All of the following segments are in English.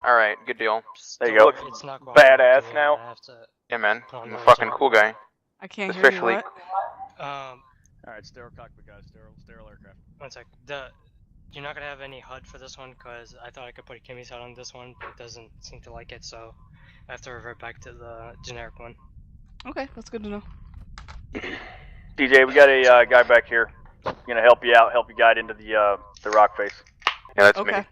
Alright, good deal. There you go. It's not Badass now. I have to Yeah, man. put on I'm a noise fucking on. cool guy. I can't hear you. Officially. What? Alright, sterile cockpit guys, sterile aircraft. One sec. You're not gonna have any HUD for this one, because I thought I could put Kimmy's HUD on this one, but it doesn't seem to like it, so I have to revert back to the generic one. Okay, that's good to know. DJ, we got a guy back here. Gonna help you out, help you guide into the rock face. Yeah, that's Okay. me.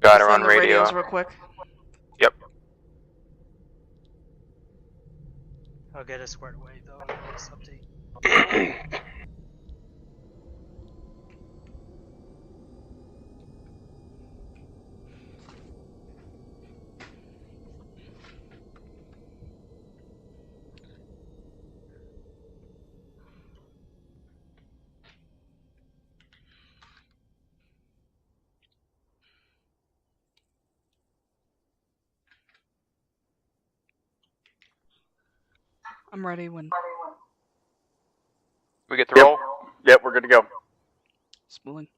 Got her Just on the radio. radios real quick. Yep. I'll get it squared away though in the next update. I'm ready when We get to roll? Yep, we're good to go. spooling.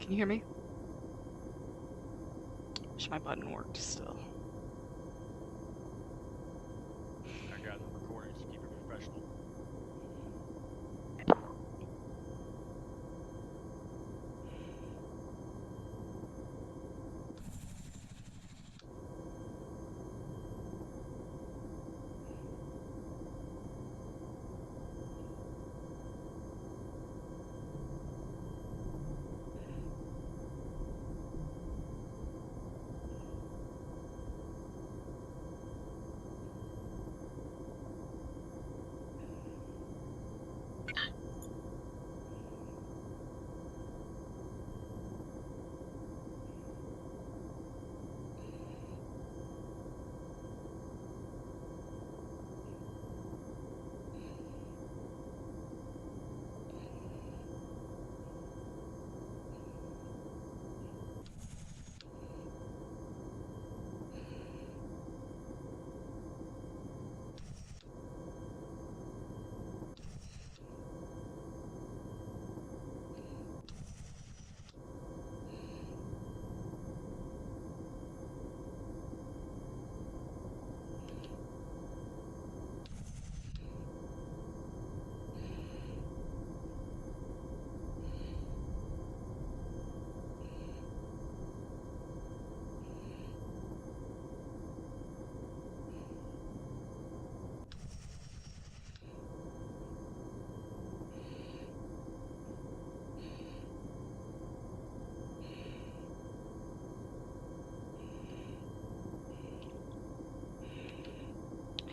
Can you hear me? Wish my button worked still. I got the recording, just keep it professional.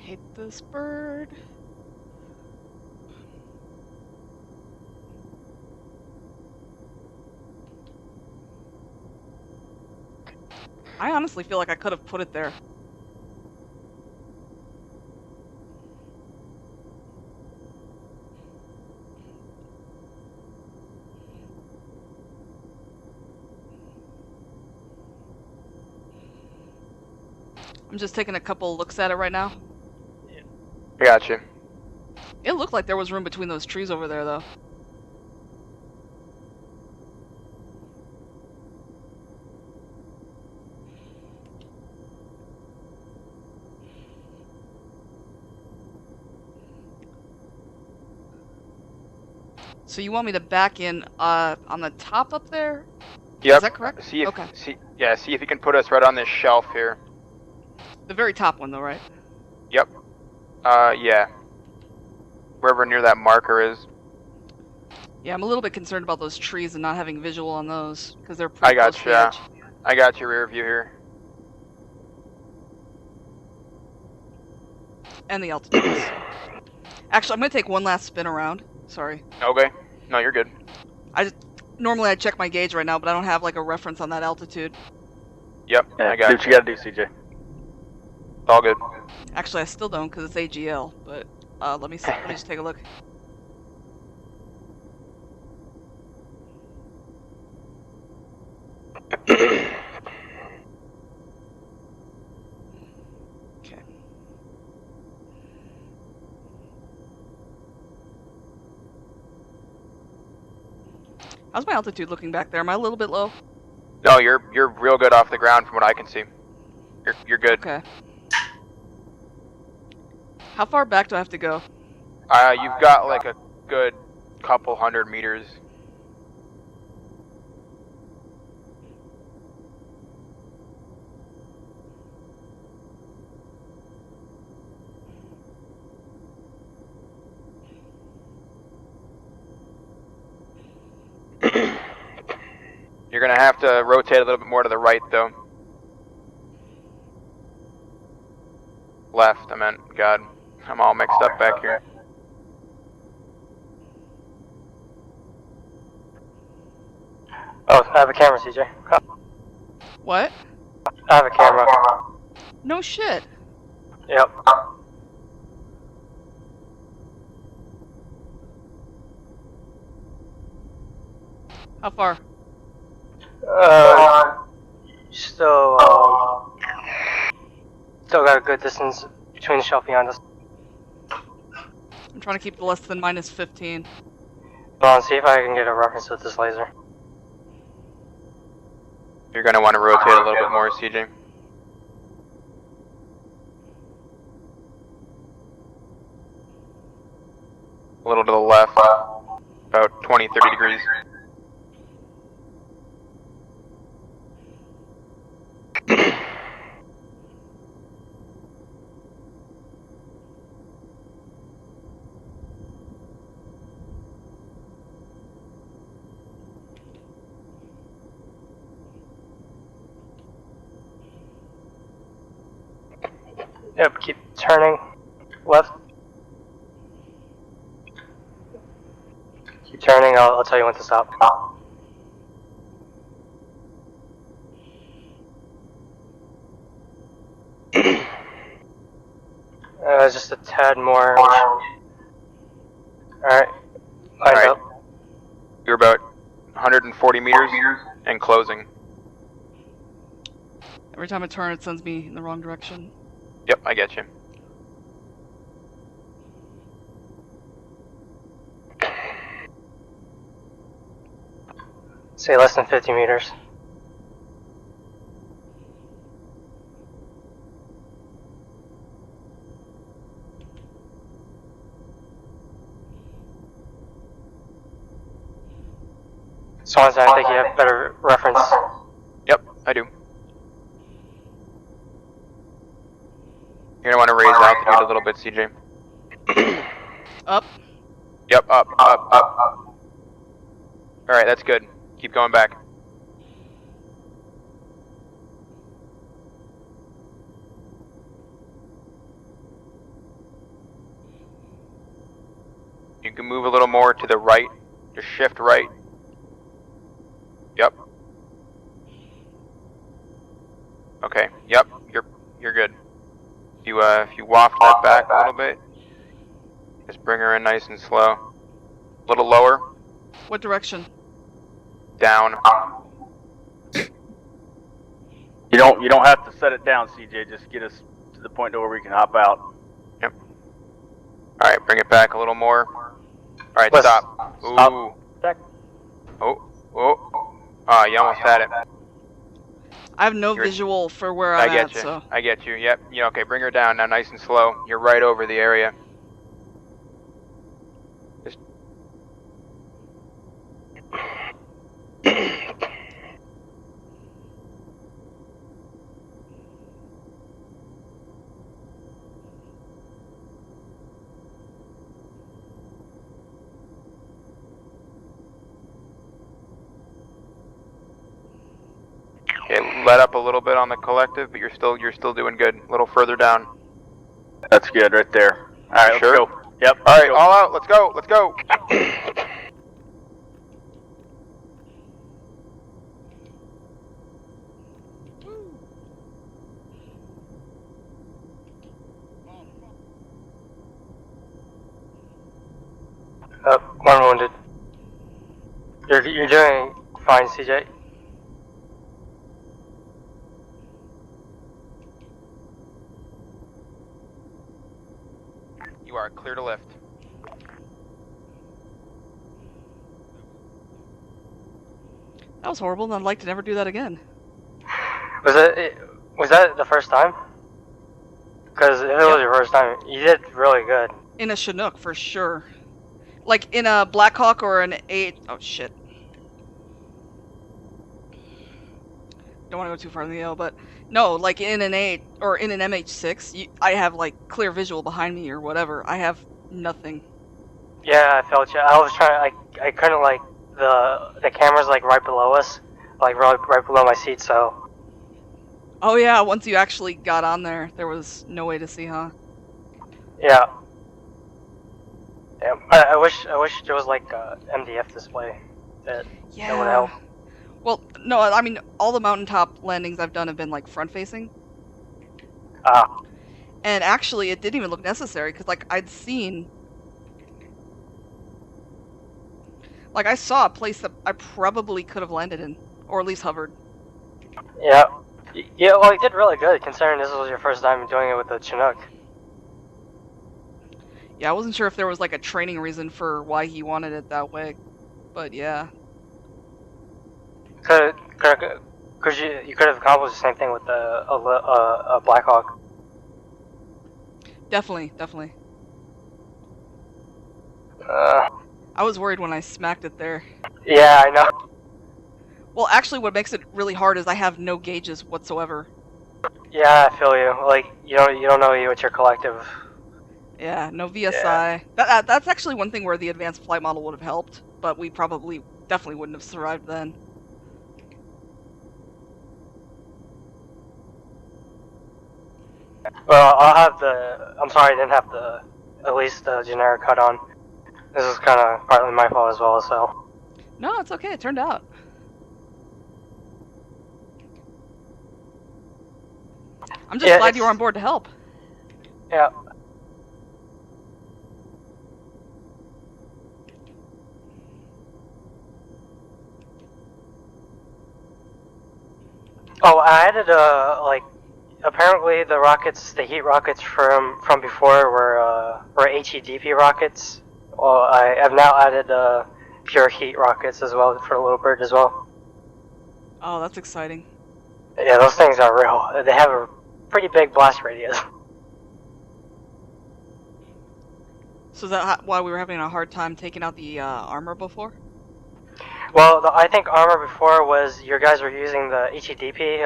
Hate this bird. I honestly feel like I could have put it there. I'm just taking a couple looks at it right now. I got you. It looked like there was room between those trees over there, though. So you want me to back in on the top up there? Yep. Is that correct? See if, Okay. see if you can put us right on this shelf here. The very top one, though, right? Yep. Yeah. Wherever near that marker is. Yeah, I'm a little bit concerned about those trees and not having visual on those, because they're pretty I got close to the ya. edge. I got your rear view here. And the altitudes. Actually, I'm gonna take one last spin around. Sorry. Okay. No, you're good. Normally I check my gauge right now, but I don't have like a reference on that altitude. Yep, Yeah, I got do you. what you gotta do, CJ. All good. Actually, I still don't because it's AGL. But let me see. Let me just take a look. Okay. How's my altitude looking back there? Am I a little bit low? No, you're real good off the ground from what I can see. You're good. Okay. How far back do I have to go? You've got like a good couple 100 meters. You're gonna have to rotate a little bit more to the right, though. Left, I meant. God, I'm all mixed up back here. Oh, I have a camera, CJ. What? I have a camera. No shit. Yep. How far? Still got a good distance between the shelf behind us. I'm trying to keep it less than minus 15. Hold on, see if I can get a reference with this laser. You're gonna want to rotate a little bit more, CJ. A little to the left, about 20, 30 degrees. Yep, keep turning left. Keep turning, I'll tell you when to stop. Just a tad more. Alright, lined Alright. up. You're about 140 meters and closing. Every time I turn, it sends me in the wrong direction. Yep, I get you. Say less than 50 meters. Swanson, I think you have better reference. Yep, I do. You're gonna want to raise altitude a little bit, CJ. Up. Yep, up. Alright, that's good. Keep going back. You can move a little more to the right. Just shift right. Yep. Okay, yep, you're good. If you waft that back a little bit, just bring her in nice and slow. A little lower, What direction? down. You don't have to set it down, CJ. Just get us to the point to where we can hop out. Yep. Alright, bring it back a little more. Alright, Let's stop. Ooh. stop. Back. Oh. Ah, you almost had it. I have no You're- visual for where I I'm get at, you. so. I get you. Yep. Yeah, okay, bring her down now, nice and slow. You're right over the area. Just Okay, let up a little bit on the collective, but you're still doing good. A little further down. That's good right there. All right, Sure? let's go. Yep. All right, go. all out. Let's go. Let's go. One wounded. You're doing fine, CJ. You are clear to lift. That was horrible, and I'd like to never do that again. Was that the first time? Because if it was your first time, you did really good. In a Chinook, for sure. Like in a Blackhawk or an 8. Oh shit. Don't want to go too far in the L, but no, like in an 8 or in an MH6, I have like clear visual behind me or whatever. I have nothing. Yeah, I felt you. I was trying. I couldn't like the camera's like right below us, like right below my seat. So. Oh yeah, once you actually got on there, there was no way to see, huh? Yeah. Yeah. I wish there was like a MDF display that would help. Well, no, I mean all the mountaintop landings I've done have been like front facing. Ah. And actually, it didn't even look necessary because like I'd seen. Like, I saw a place that I probably could have landed in, or at least hovered. Yeah. Yeah, well, you did really good, considering this was your first time doing it with the Chinook. Yeah, I wasn't sure if there was, like, a training reason for why he wanted it that way, but yeah. Cause you could have accomplished the same thing with a Blackhawk. Definitely, definitely. I was worried when I smacked it there. Yeah, I know. Well, actually, what makes it really hard is I have no gauges whatsoever. Yeah, I feel you. Like you don't know what your collective. Yeah, no VSI. Yeah. That's actually one thing where the advanced flight model would have helped, but we definitely wouldn't have survived then. Well, I'm sorry I didn't have at least the generic cut on. This is kind of partly my fault as well, so. No, it's okay. It turned out. I'm just glad you were on board to help. Yeah. Oh, I added like apparently the heat rockets from before were HEDP rockets. Well, I've now added pure heat rockets as well for Little Bird as well. Oh, that's exciting. Yeah, those things are real. They have a pretty big blast radius. So is that why we were having a hard time taking out the ArmA before? Well, I think ArmA before was your guys were using the HEDP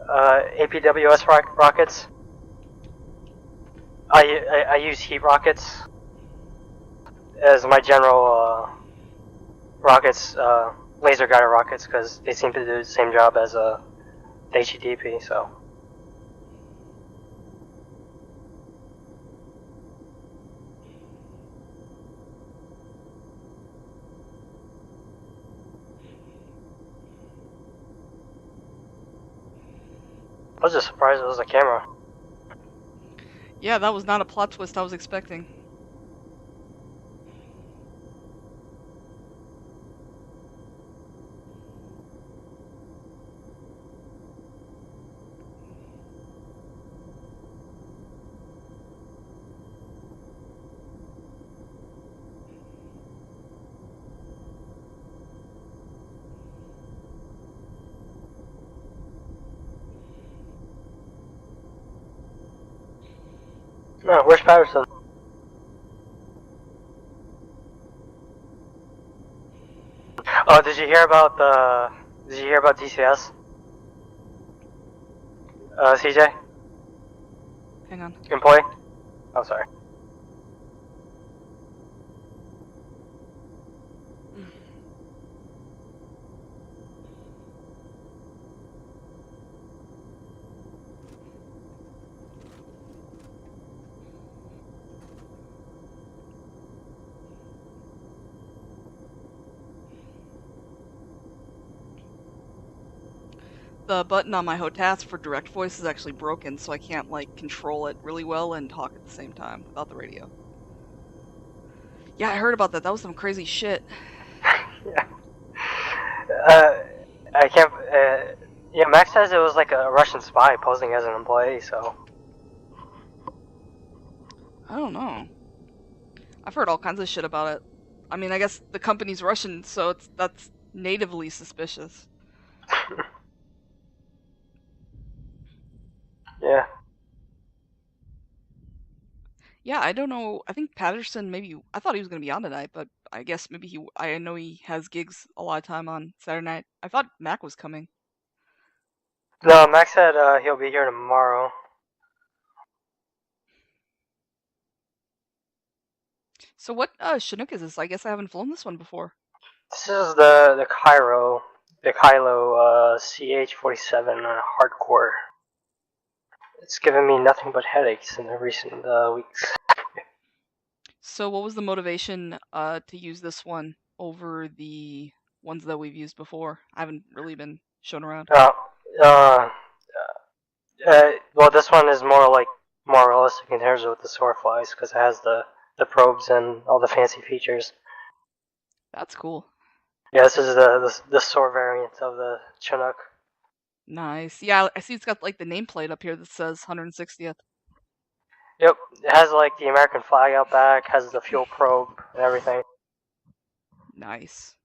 APWS rockets. I use heat rockets as my general rockets, laser guided rockets, because they seem to do the same job as the HEDP. So. I was just surprised it was a camera. Yeah, that was not a plot twist I was expecting. No, where's Patterson? Oh, did you hear about DCS? CJ? Hang on. Employee? Oh, sorry. the button on my HOTAS for direct voice is actually broken, so I can't like control it really well and talk at the same time without the radio. Yeah, I heard about that. That was some crazy shit. Yeah. I can't. Yeah, Max says it was like a Russian spy posing as an employee. So I don't know. I've heard all kinds of shit about it. I mean, I guess the company's Russian, so that's natively suspicious. yeah. Yeah, I don't know. I think Patterson maybe. I thought he was gonna be on tonight, but I guess maybe he. I know he has gigs a lot of time on Saturday night. I thought Mac was coming. No, Max said he'll be here tomorrow. So what Chinook is this? I guess I haven't flown this one before. This is the Kylo CH-47 hardcore. It's given me nothing but headaches in the recent weeks. So what was the motivation to use this one over the ones that we've used before? I haven't really been shown around. Well, this one is more realistic in terms of what the SOAR flies because it has the probes and all the fancy features. That's cool. Yeah, this is the SOAR variant of the Chinook. Nice. Yeah, I see it's got like the nameplate up here that says 160th. Yep, it has like the American flag out back, has the fuel probe and everything. Nice.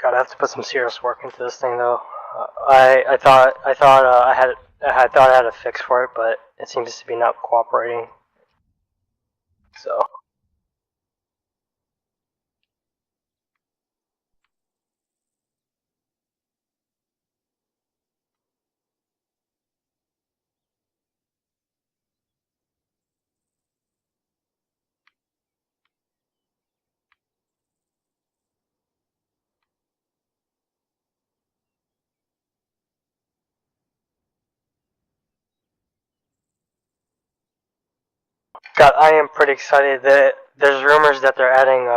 God, I have to put some serious work into this thing though. I thought I had a fix for it, but it seems to be not cooperating. So. God, I am pretty excited that there's rumors that they're adding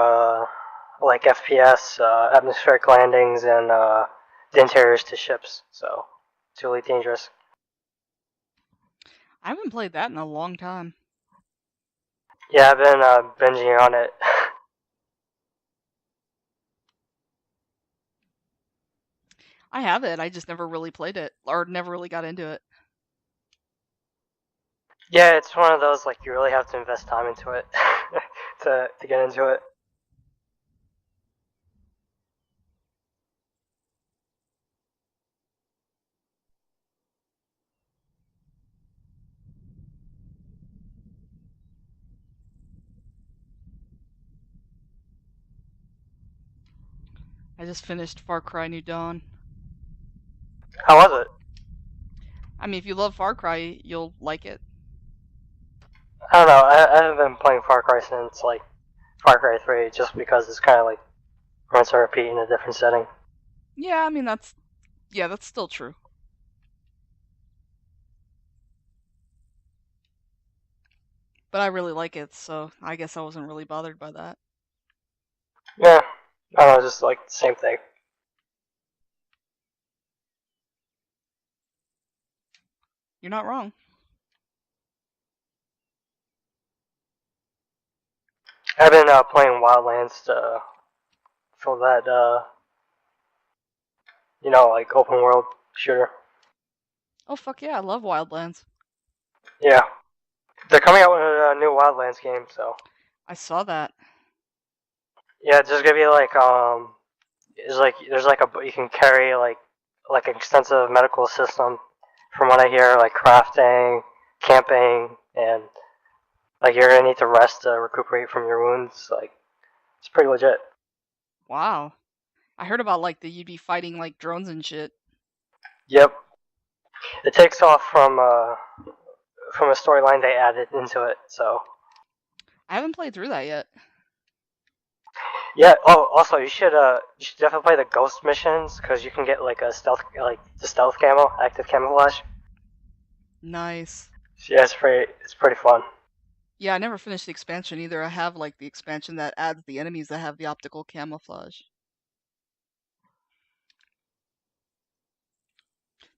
like FPS, atmospheric landings, and the interiors to ships. So it's really dangerous. I haven't played that in a long time. Yeah, I've been binging on it. I have it. I just never really played it or never really got into it. Yeah, it's one of those like you really have to invest time into it to get into it. I just finished Far Cry New Dawn. How was it? I mean, if you love Far Cry, you'll like it. I don't know. I haven't been playing Far Cry since like Far Cry 3, just because it's kind of like rinse and repeat in a different setting. Yeah, I mean that's still true. But I really like it, so I guess I wasn't really bothered by that. Yeah, I don't know, just like the same thing. You're not wrong. I've been playing Wildlands to fill that, like open world shooter. Oh fuck yeah, I love Wildlands. Yeah, they're coming out with a new Wildlands game, so I saw that. yeah, just gonna be like you can carry like an extensive medical system. From what I hear, like crafting, camping, and like you're gonna need to rest to recuperate from your wounds. Like it's pretty legit. Wow. I heard about like you'd be fighting like drones and shit. Yep. It takes off from a storyline they added into it. So. I haven't played through that yet. Yeah. Oh, also you should definitely play the ghost missions because you can get like the stealth camo, active camouflage. Nice. Yeah, it's pretty fun. Yeah, I never finished the expansion either. I have like the expansion that adds the enemies that have the optical camouflage.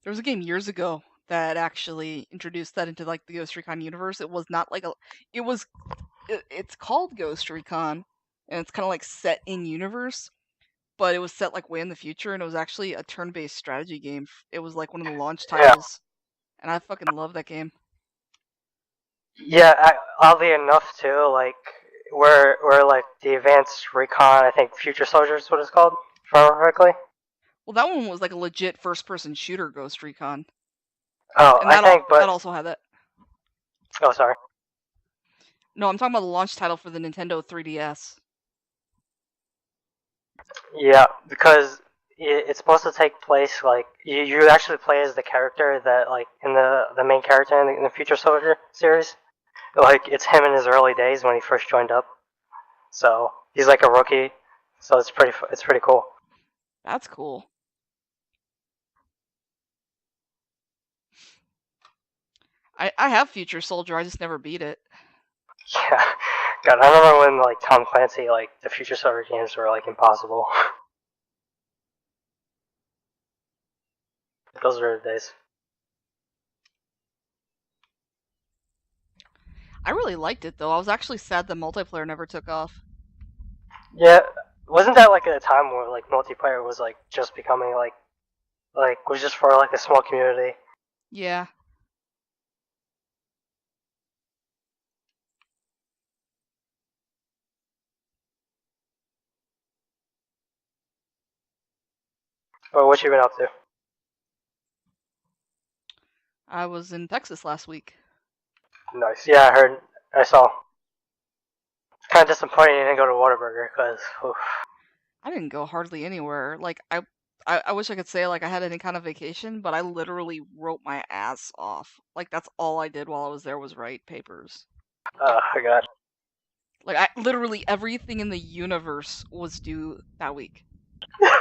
There was a game years ago that actually introduced that into like the Ghost Recon universe. It was not like it's called Ghost Recon, and it's kind of like set in universe, but it was set like way in the future, and it was actually a turn-based strategy game. It was like one of the launch Yeah. titles, and I fucking love that game. Yeah, oddly enough too, like we're like the Advanced Recon, I think Future Soldiers, what it's called, if I remember correctly. Well, that one was like a legit first-person shooter, Ghost Recon, Oh, and I think, that but also had that. oh, sorry. No, I'm talking about the launch title for the Nintendo 3DS. Yeah, because it's supposed to take place like you actually play as the character that like in the main character in the Future Soldier series. Like it's him in his early days when he first joined up. So he's like a rookie. So it's pretty cool. That's cool. I have Future Soldier, I just never beat it. Yeah, God, I remember when like Tom Clancy, like the Future Soldier games were like impossible. Those were the days. I really liked it though. I was actually sad the multiplayer never took off. Yeah, wasn't that like at a time where like multiplayer was like just becoming like was just for like a small community? Yeah. Or what you been up to? I was in Texas last week. Nice. Yeah, I heard. I saw. Kind of disappointing you didn't go to Whataburger because. I didn't go hardly anywhere. Like I wish I could say like I had any kind of vacation, but I literally wrote my ass off. Like that's all I did while I was there was write papers. I got. Like I literally everything in the universe was due that week.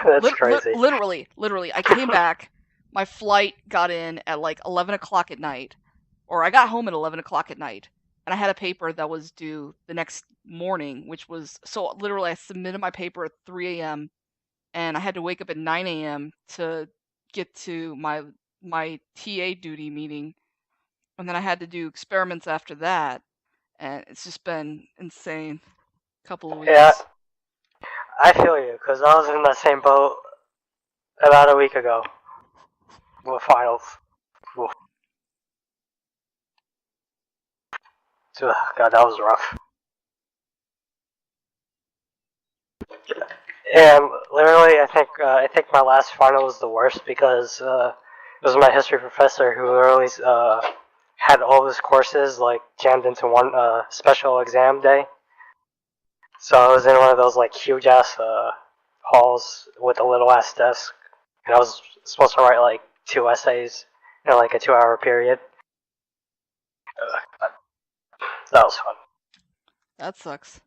That's crazy. Literally, I came back. My flight got in at like 11 o'clock at night, or I got home at 11 o'clock at night, and I had a paper that was due the next morning, which was so literally I submitted my paper at 3 a.m. and I had to wake up at 9 a.m. to get to my TA duty meeting, and then I had to do experiments after that, and it's just been insane. Couple of weeks. Yeah, I feel you because I was in that same boat about a week ago with finals. Oof. Ugh, God, that was rough. And literally, I think my last final was the worst because it was my history professor who literally had all his courses like jammed into one special exam day. So I was in one of those like huge ass halls with a little ass desk, and I was supposed to write like 2 essays in like a 2-hour period. That was fun. That sucks.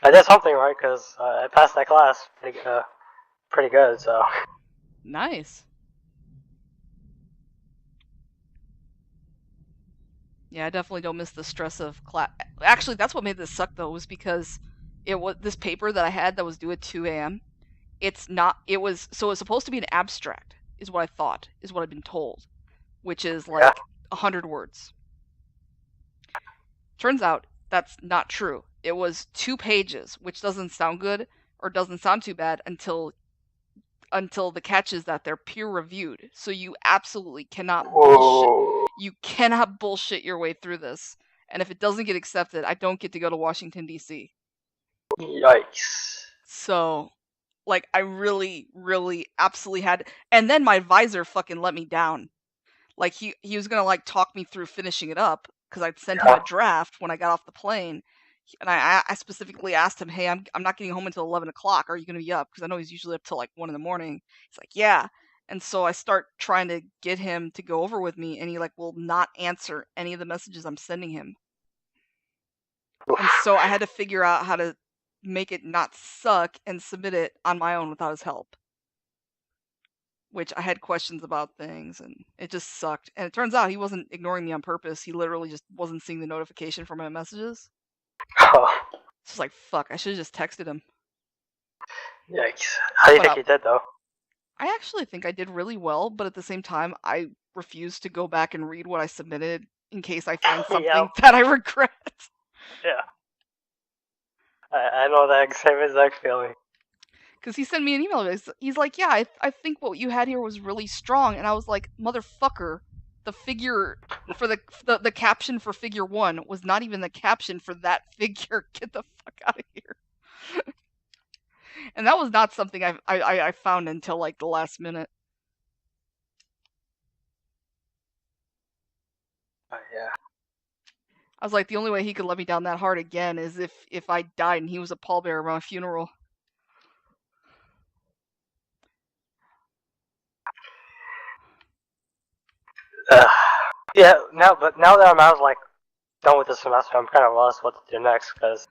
I did something right because I passed that class pretty good. So Nice. Yeah, I definitely don't miss the stress of class. Actually, that's what made this suck though, was because it was this paper that I had that was due at 2 a.m. It's not. It was so it's supposed to be an abstract, is what I thought, is what I've been told, which is like 100 words. Turns out that's not true. It was 2 pages, which doesn't sound good or doesn't sound too bad until the catch is that they're peer reviewed. So you absolutely cannot bullshit. You cannot bullshit your way through this. And if it doesn't get accepted, I don't get to go to Washington D.C. Yikes. So, like, I really, really, absolutely had. And then my advisor fucking let me down. Like, he was gonna like talk me through finishing it up because I'd sent him a draft when I got off the plane. And I specifically asked him, hey, I'm not getting home until 11 o'clock. Are you going to be up? Because I know he's usually up till like 1 in the morning. He's like, yeah. And so I start trying to get him to go over with me, and he like will not answer any of the messages I'm sending him. And so I had to figure out how to make it not suck and submit it on my own without his help. Which I had questions about things, and it just sucked. And it turns out he wasn't ignoring me on purpose. He literally just wasn't seeing the notification for my messages. Oh, It's just like, fuck, I should have just texted him. yikes. How do you But, think you did, though? I actually think I did really well, but at the same time, I refuse to go back and read what I submitted in case I find something Yep. that I regret. Yeah. I know that same exact feeling. Because he sent me an email. He's like, yeah, I think what you had here was really strong. And I was like, motherfucker, the figure for the caption for figure 1 was not even the caption for that figure. Get the fuck out of here. And that was not something I found until like the last minute. Yeah. I was like, the only way he could let me down that hard again is if I died and he was a pallbearer at my funeral. Yeah, now that I'm out, like, done with the semester, I'm kind of lost what to do next, because...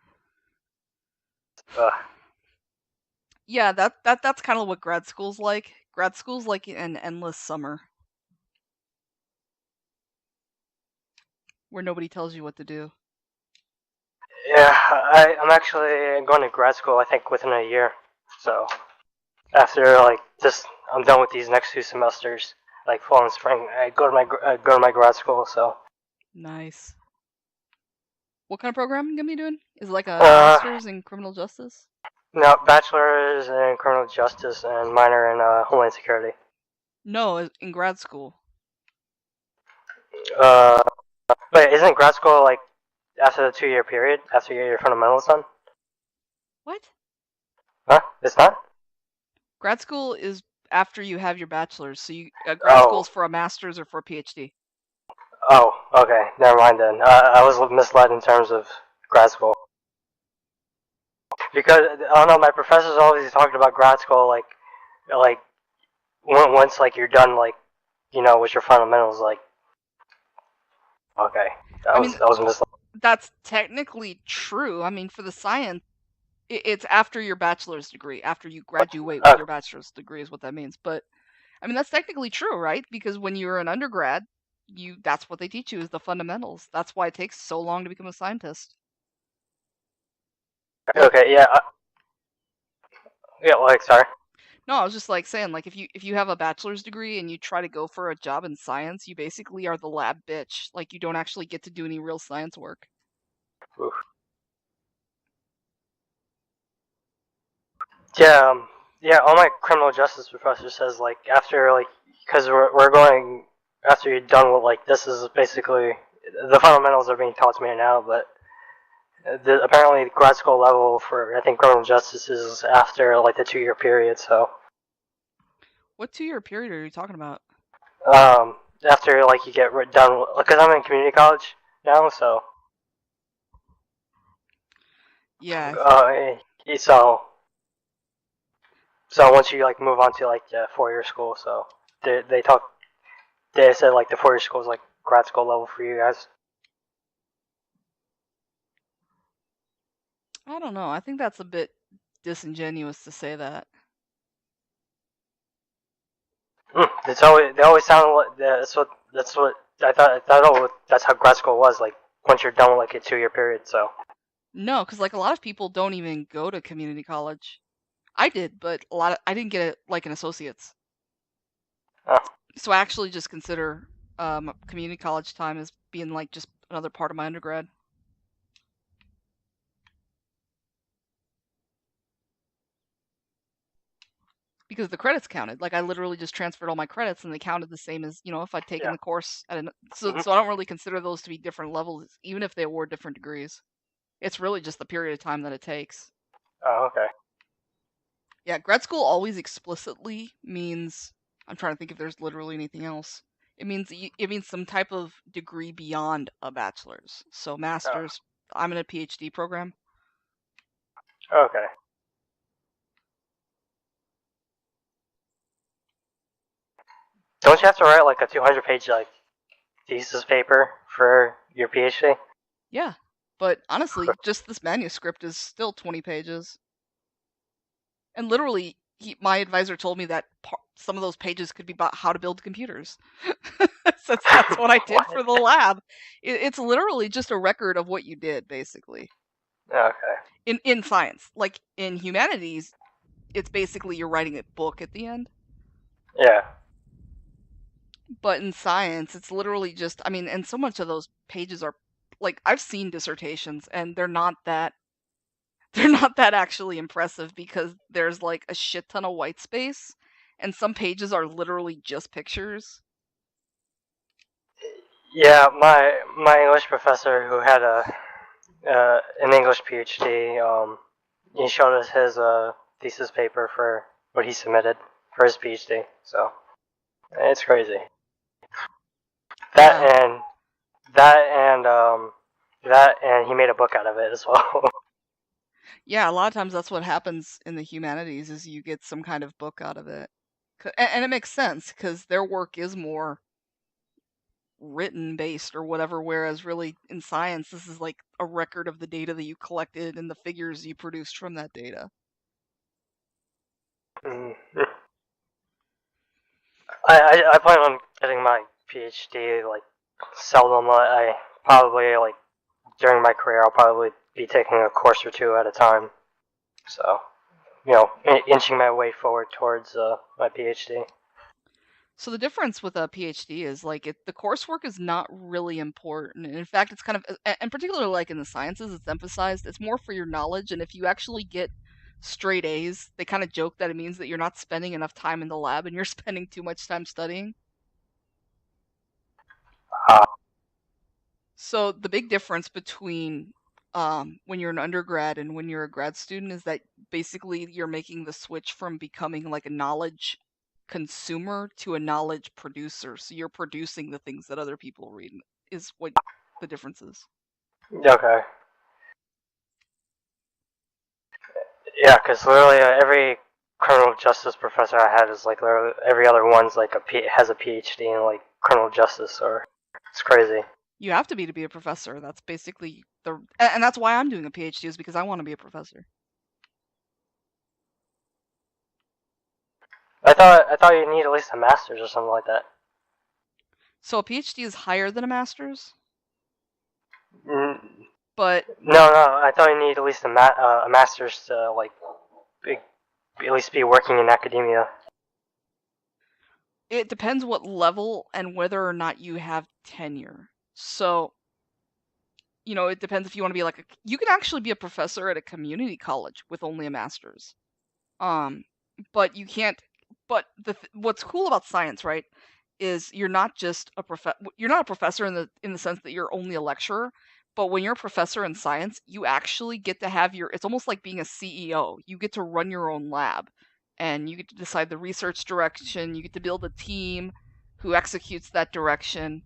Yeah, that's kind of what grad school's like. Grad school's like an endless summer. Where nobody tells you what to do. Yeah, I'm actually going to grad school, I think, within a year. So, after, like, I'm done with these next 2 semesters, like, fall and spring, I go to my grad school, so... Nice. What kind of program you gonna be doing? Is it like a master's in criminal justice? No, bachelor's in criminal justice and minor in homeland security. No, in grad school. Wait, isn't grad school, like, after the 2-year period, after you get your fundamentals done? What? Huh? It's not? Grad school is after you have your bachelor's. So grad school is for a master's or for a PhD. Oh, okay. Never mind then. I was misled in terms of grad school. Because, I don't know, my professors always talked about grad school, like once, like, you're done, like, you know, with your fundamentals, like... Okay. That was misled. That's technically true. I mean, for the science, it's after your bachelor's degree. After you graduate with your bachelor's degree is what that means. But, I mean, that's technically true, right? Because when you're an undergrad, that's what they teach you is the fundamentals. That's why it takes so long to become a scientist. Okay, yeah. Like, sorry. No, I was just like saying, like, if you have a bachelor's degree and you try to go for a job in science, you basically are the lab bitch. Like, you don't actually get to do any real science work. Oof. Yeah, all my criminal justice professor says, like, after, like, because we're going, after you're done with, like, this is basically, the fundamentals are being taught to me now, but apparently the grad school level for, I think, criminal justice is after, like, the 2-year period, so. What 2-year period are you talking about? After, like, you get done, because I'm in community college now, so. Yeah. So once you, like, move on to, like, 4-year school, so they said, like, the 4-year school is, like, grad school level for you guys. I don't know. I think that's a bit disingenuous to say that. They always sound like that's what I thought that's how grad school was, like, once you're done with, like, a 2-year period, so. No, because, like, a lot of people don't even go to community college. I did, but I didn't get it like an associate's. Oh. So I actually just consider community college time as being like just another part of my undergrad. Because the credits counted. Like, I literally just transferred all my credits and they counted the same as, you know, if I'd taken the course at so I don't really consider those to be different levels, even if they award different degrees. It's really just the period of time that it takes. Oh, okay. Yeah, grad school always explicitly means, I'm trying to think if there's literally anything else. It means some type of degree beyond a bachelor's. So master's, I'm in a PhD program. Okay. Don't you have to write, like, a 200-page, like, thesis paper for your PhD? Yeah, but honestly, just this manuscript is still 20 pages. And literally, my advisor told me that some of those pages could be about how to build computers. Since that's what I did for the lab. It's literally just a record of what you did, basically. Okay. In science. Like, in humanities, it's basically you're writing a book at the end. Yeah. But in science, it's literally just, I mean, and so much of those pages are, like, I've seen dissertations, and they're not that actually impressive because there's, like, a shit ton of white space, and some pages are literally just pictures. Yeah, my English professor who had an English PhD, he showed us his thesis paper for what he submitted for his PhD. So it's crazy. That Yeah. and that and he made a book out of it as well. Yeah, a lot of times that's what happens in the humanities is you get some kind of book out of it. And it makes sense because their work is more written based or whatever, whereas really in science, this is like a record of the data that you collected and the figures you produced from that data. I plan on getting my PhD like seldom. I probably like during my career I'll probably be taking a course or two at a time. So, inching my way forward towards my PhD. So the difference with a PhD is like the coursework is not really important. In fact, it's kind of, and particularly like in the sciences, it's emphasized. It's more for your knowledge, and if you actually get straight A's, they kind of joke that it means that you're not spending enough time in the lab and you're spending too much time studying. So the big difference between when you're an undergrad and when you're a grad student is that basically you're making the switch from becoming like a knowledge consumer to a knowledge producer. So you're producing the things that other people read is what the difference is. Okay. Yeah, because literally every criminal justice professor I had is like literally every other one's like has a PhD in like criminal justice, or it's crazy. You have to be a professor. That's basically and that's why I'm doing a PhD is because I want to be a professor. I thought you need at least a master's or something like that. So a PhD is higher than a master's, Mm, but no, I thought you need at least a master's to like at least be working in academia. it depends what level and whether or not you have tenure. So, it depends if you want to be like you can actually be a professor at a community college with only a master's. But you can't. But what's cool about science, right, is you're not just you're not a professor in the sense that you're only a lecturer. But when you're a professor in science, you actually get to have it's almost like being a CEO. You get to run your own lab, and you get to decide the research direction. You get to build a team who executes that direction.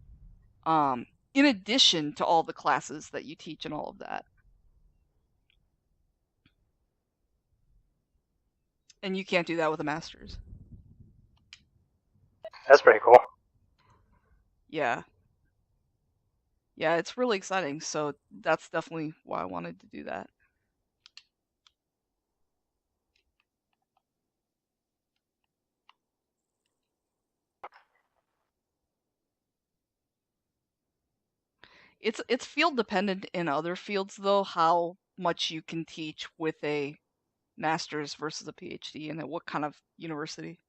In addition to all the classes that you teach and all of that. And you can't do that with a master's. That's pretty cool. Yeah. Yeah, it's really exciting. So that's definitely why I wanted to do that. It's field dependent in other fields though, how much you can teach with a master's versus a PhD and at what kind of university.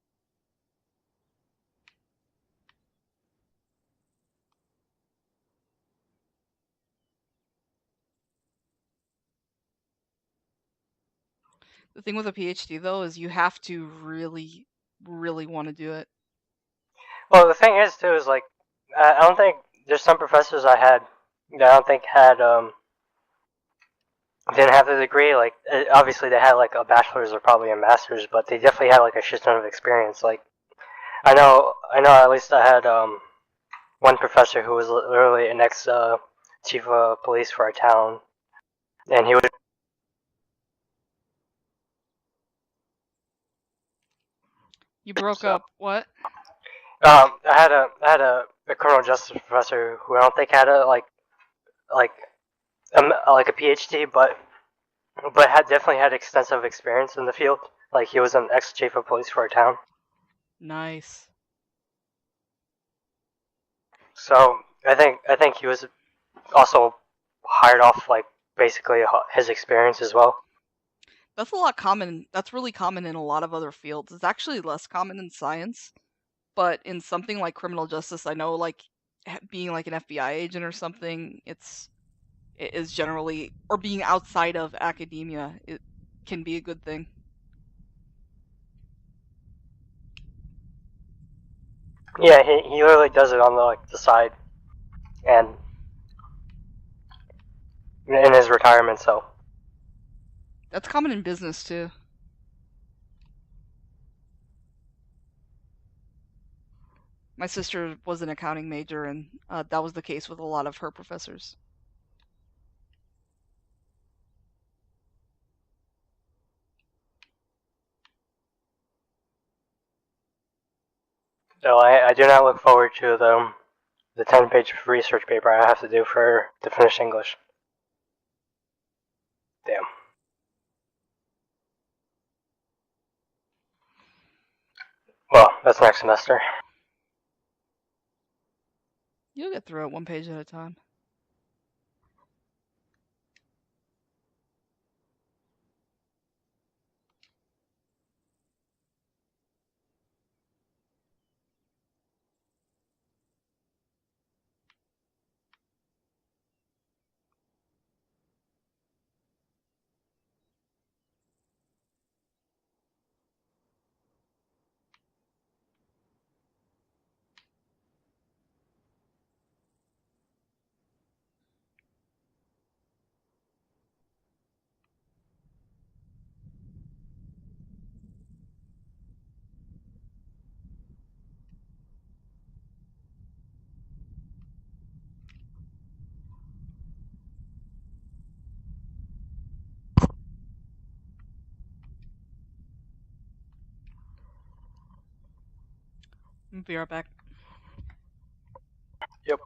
The thing with a PhD though is you have to really, really want to do it. Well, the thing is too is like I don't think there's some professors I had that I don't think had didn't have the degree. Like obviously they had like a bachelor's or probably a master's, but they definitely had like a shit ton of experience. Like I know at least I had one professor who was literally an ex chief of police for our town, and he would. You broke up. What? I had a criminal justice professor who I don't think had a like a PhD, but had definitely had extensive experience in the field. Like he was an ex chief of police for our town. Nice. So I think he was also hired off like basically his experience as well. That's a lot common. That's really common in a lot of other fields. It's actually less common in science, but in something like criminal justice, I know like being like an FBI agent or something, it is generally, or being outside of academia, it can be a good thing. Yeah, he literally does it on the side, and in his retirement. So That's common in business too. My sister was an accounting major, and that was the case with a lot of her professors. I do not look forward to the 10-page research paper I have to do to finish English. Damn. Well, that's next semester. You'll get through it one page at a time. I'll be right back. Yep.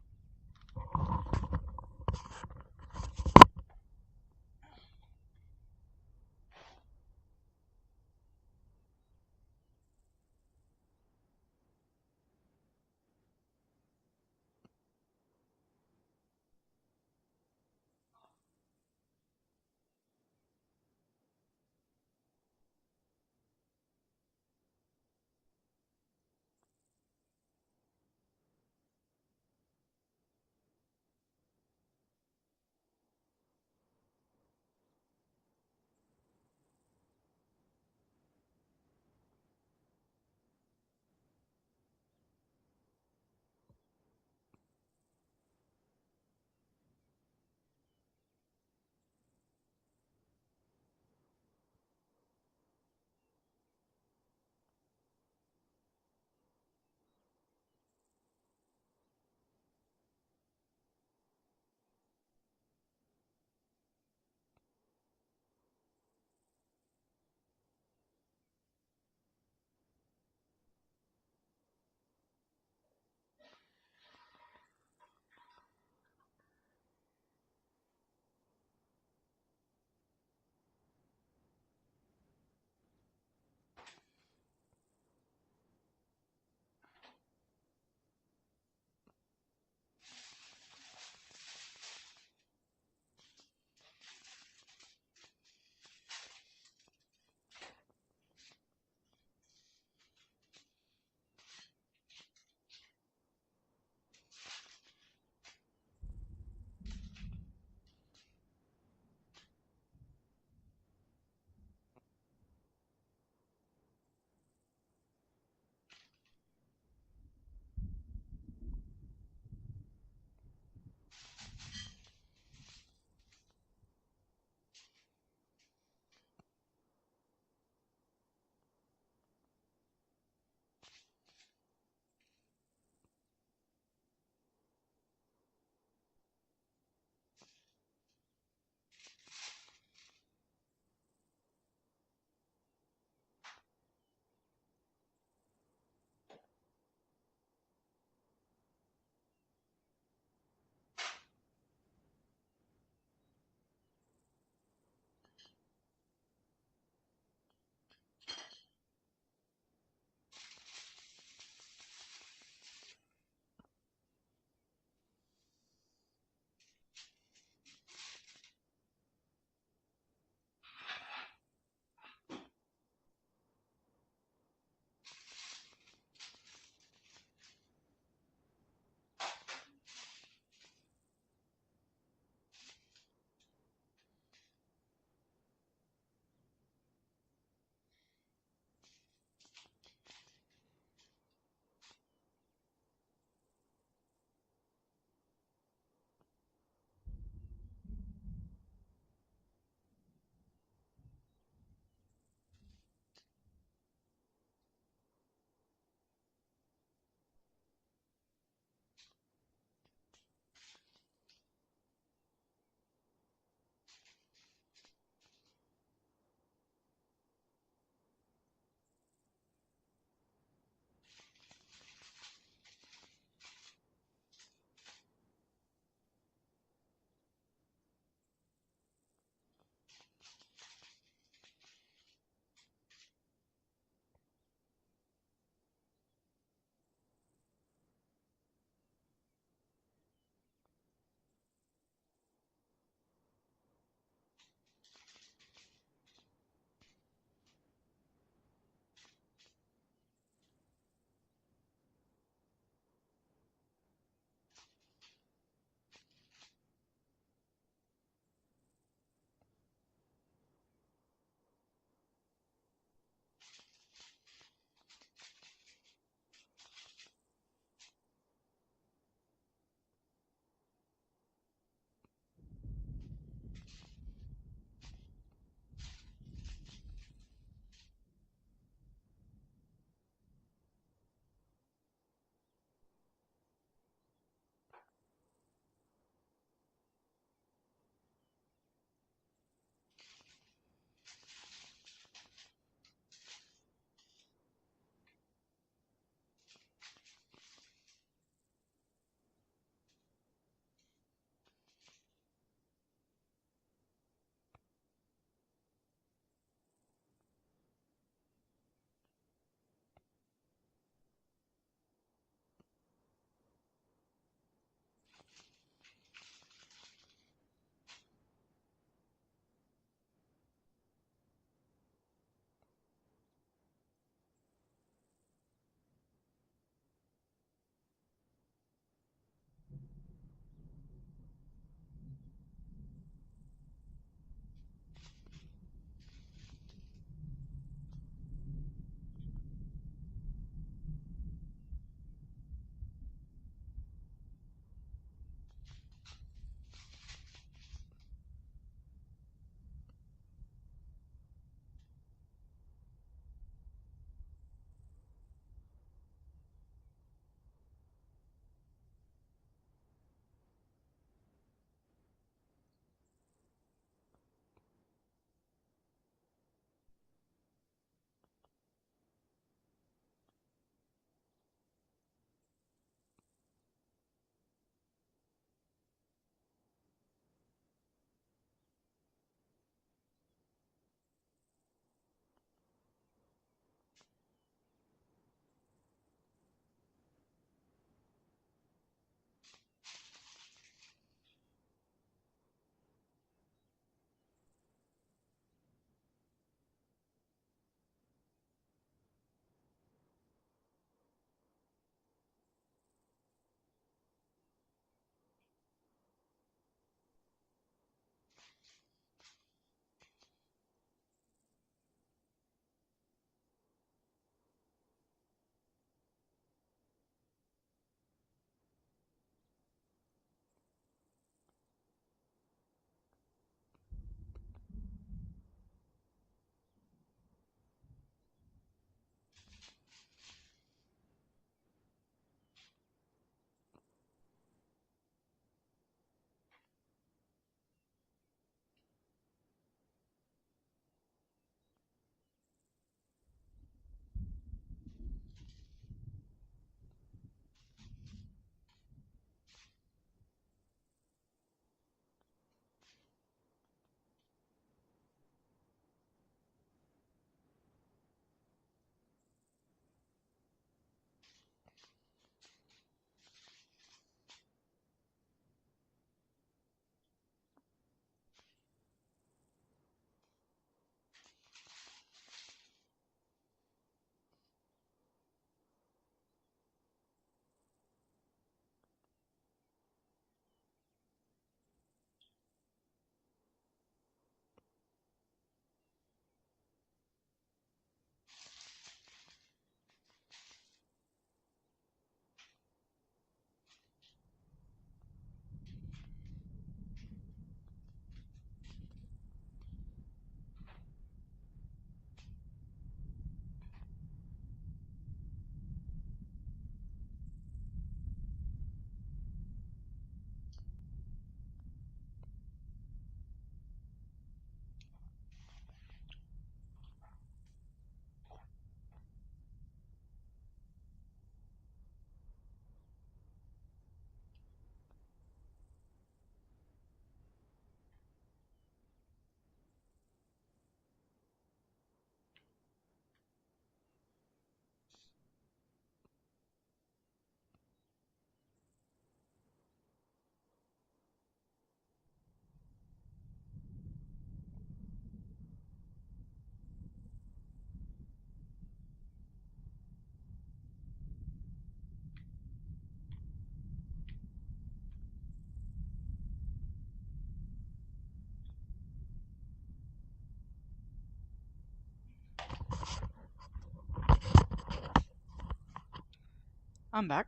I'm back.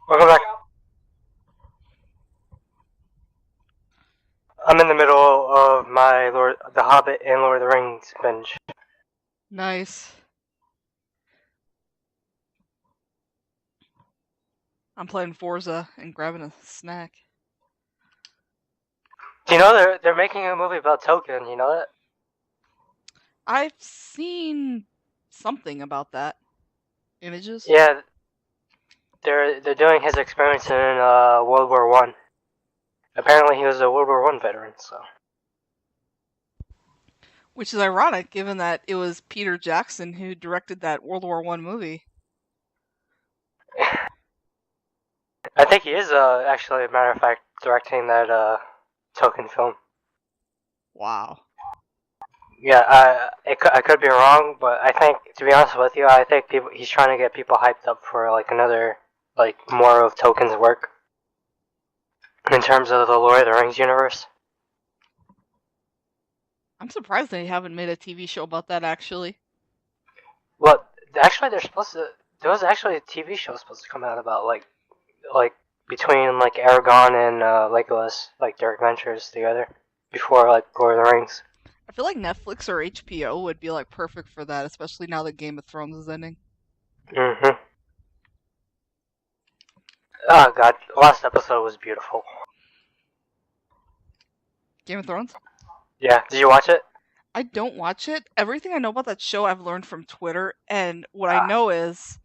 Welcome back. I'm in the middle of my The Hobbit and Lord of the Rings binge. Nice. I'm playing Forza and grabbing a snack. Do you know they're making a movie about Token? You know that? I've seen something about that. Images? Yeah, they're doing his experience in World War One. Apparently, he was a World War One veteran. So. Which is ironic, given that it was Peter Jackson who directed that World War One movie. I think he is actually, a matter of fact, directing that Token film. Wow. Yeah, I could be wrong, but I think, to be honest with you, I think he's trying to get people hyped up for like another, like more of Token's work in terms of the Lord of the Rings universe. I'm surprised they haven't made a TV show about that, actually. Well, actually, there was actually a TV show supposed to come out about like between like Aragorn and Legolas, like their adventures together before like Lord of the Rings. I feel like Netflix or HBO would be like perfect for that, especially now that Game of Thrones is ending. Mm-hmm. Oh god, the last episode was beautiful. Game of Thrones? Yeah, did you watch it? I don't watch it. Everything I know about that show I've learned from Twitter, and what I know is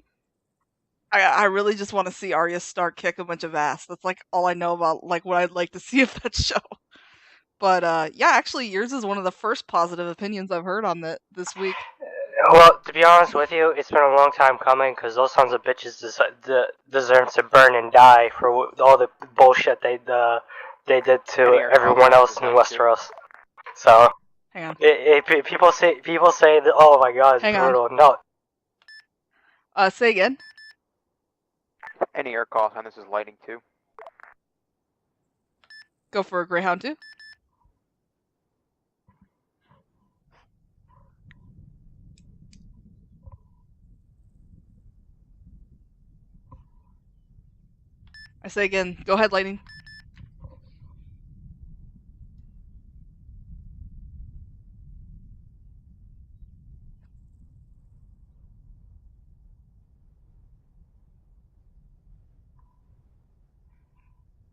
I really just want to see Arya Stark kick a bunch of ass. That's like all I know about like what I'd like to see of that show. But yeah, actually yours is one of the first positive opinions I've heard on this week. Well, to be honest with you, it's been a long time coming because those sons of bitches deserve to burn and die for all the bullshit they did to everyone else in Westeros. So, Hang on. People say that, oh my god, it's brutal. No. Say again. Any air call on this is lighting too. Go for a Greyhound too. I say again, go ahead, Lightning.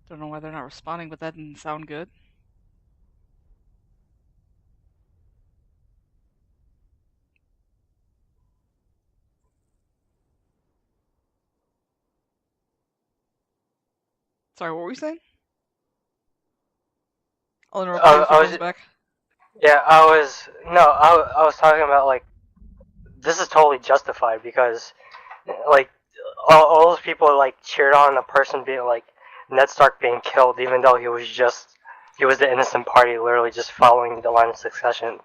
Don't know why they're not responding, but that didn't sound good. Sorry, what were you saying? I'll interrupt you if it comes back. Yeah, I was talking about like this is totally justified because like all those people like cheered on a person being like Ned Stark being killed, even though he was the innocent party, literally just following the line of succession.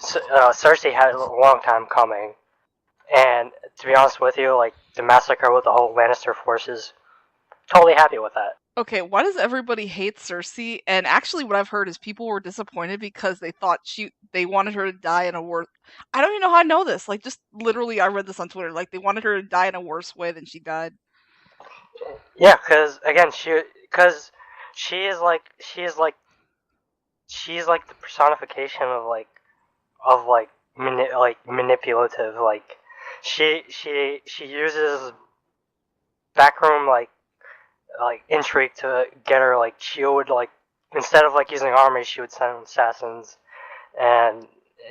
Cersei had a long time coming, and to be honest with you, like the massacre with the whole Lannister forces, totally happy with that. Okay, why does everybody hate Cersei? And actually, what I've heard is people were disappointed because they thought they wanted her to die in a worse. I don't even know how I know this. Like, just literally, I read this on Twitter. Like, they wanted her to die in a worse way than she died. Yeah, because again, she is like the personification of manipulative. Like she uses backroom like intrigue to get her. Like she would like instead of like using army, she would send assassins, and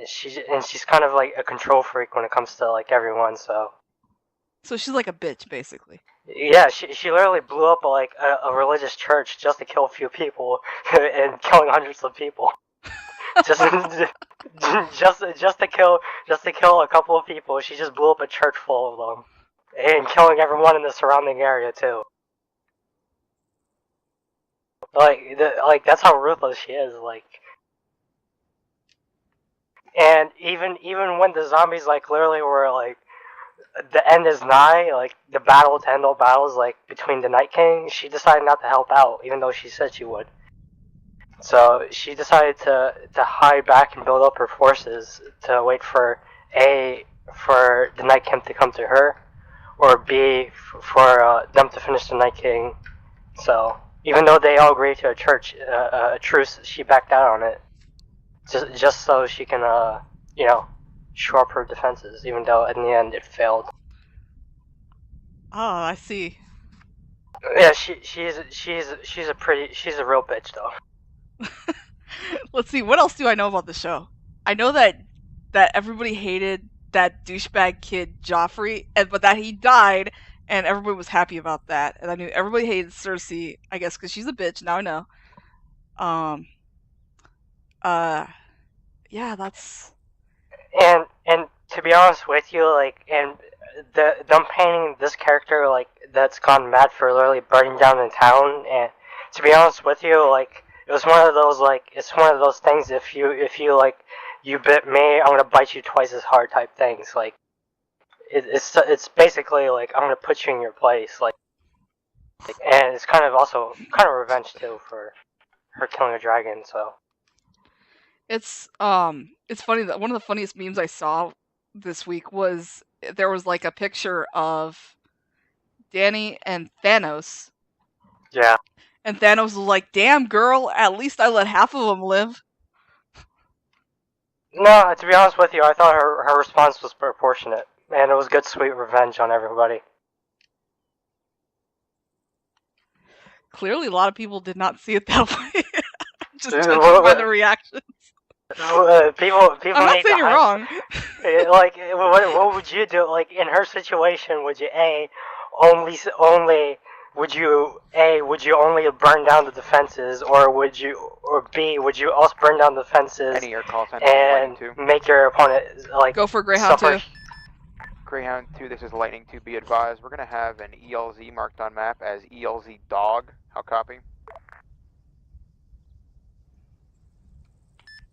she's kind of like a control freak when it comes to like everyone. So she's like a bitch, basically. Yeah, she literally blew up like a religious church just to kill a few people and killing hundreds of people. just to kill a couple of people. She just blew up a church full of them and killing everyone in the surrounding area too. Like that's how ruthless she is. Like, and even when the zombies like literally were like. The end is nigh, like the battle to end all battles, like between the Night King, she decided not to help out, even though she said she would. So she decided to hide back and build up her forces to wait for A, for the Night King to come to her, or B, for them to finish the Night King. So even though they all agreed to a truce, she backed out on it, just so she can shore up her defenses. Even though in the end it failed. Oh, I see. Yeah, she's a real bitch though. Let's see, what else do I know about the show? I know that everybody hated that douchebag kid Joffrey, but that he died, and everybody was happy about that. And I knew everybody hated Cersei, I guess, because she's a bitch. Now I know. Yeah, that's. And to be honest with you, like, and them painting this character like that's gone mad for literally burning down the town, and to be honest with you, like, it was one of those, like, it's one of those things, if you like, you bit me, I'm gonna bite you twice as hard type things. Like, it's basically like, I'm gonna put you in your place, like, and it's kind of also kind of revenge too for her killing a dragon. So It's funny that one of the funniest memes I saw this week was there was like a picture of Dany and Thanos. yeah. And Thanos was like, "Damn, girl, at least I let half of them live." No, to be honest with you, I thought her response was proportionate, and it was good, sweet revenge on everybody. Clearly, a lot of people did not see it that way. Just judging by the reactions. People. I'm not saying you're wrong. Like, what would you do? Like, in her situation, would you would you only burn down the defenses, or B, would you also burn down the defenses Any air call sign and make your opponent like go for Greyhound suffer? 2? Greyhound 2, this is Lightning 2, be advised. We're going to have an ELZ marked on map as ELZ Dog. How copy?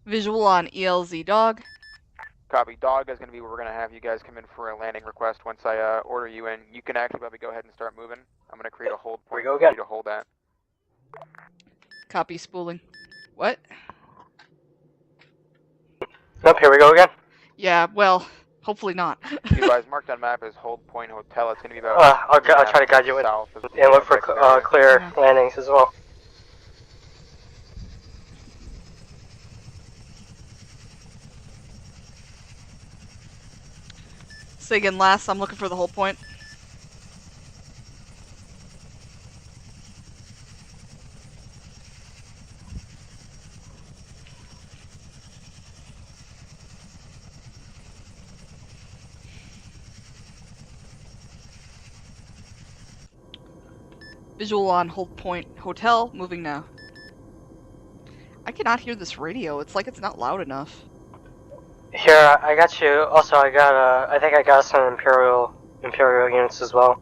Visual on ELZ Dog. Copy. Dog is going to be where we're going to have you guys come in for a landing request once I order you in. You can actually probably go ahead and start moving. I'm going to create a hold point Here we go for you again. to hold at. Copy spooling. What? Nope, here we go again. Yeah, well, hopefully not. Be advised, marked on map is Hold Point Hotel. It's going to be about... I'll try to guide you with south and look for clear landings as well. Say again, last. I'm looking for the whole point. Visual on Hold Point Hotel. Moving now. I cannot hear this radio. It's like it's not loud enough. Here, I got you. Also, I think I got some Imperial units as well.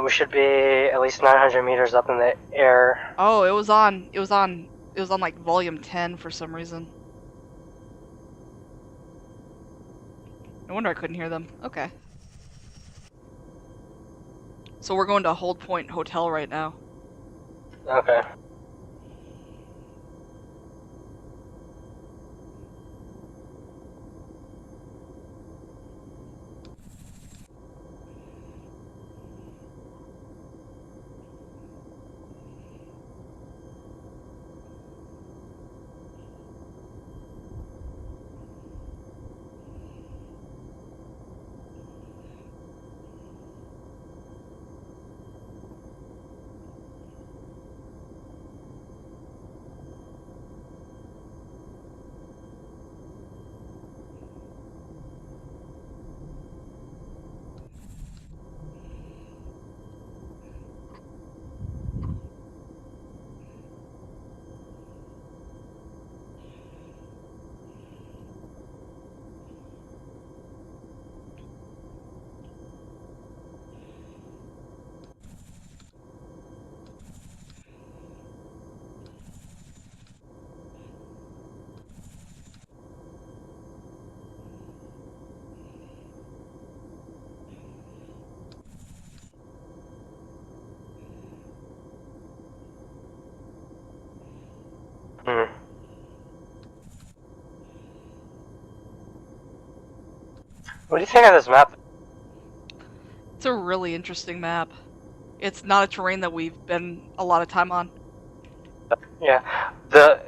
We should be at least 900 meters up in the air. Oh, it was on like volume 10 for some reason. No wonder I couldn't hear them. Okay. So we're going to Hold Point Hotel right now. Okay. What do you think of this map? It's a really interesting map. It's not a terrain that we've been a lot of time on. Yeah. Though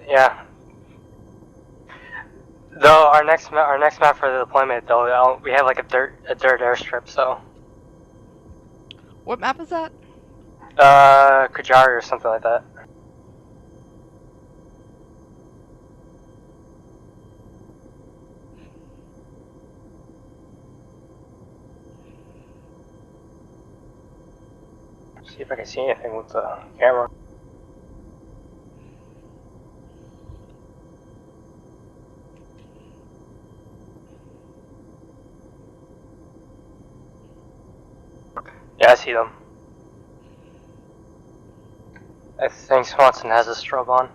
our next map for the deployment, though, we have like a dirt airstrip. So. What map is that? Kajari or something like that. See if I can see anything with the camera. Yeah, I see them. I think Swanson has a strobe on.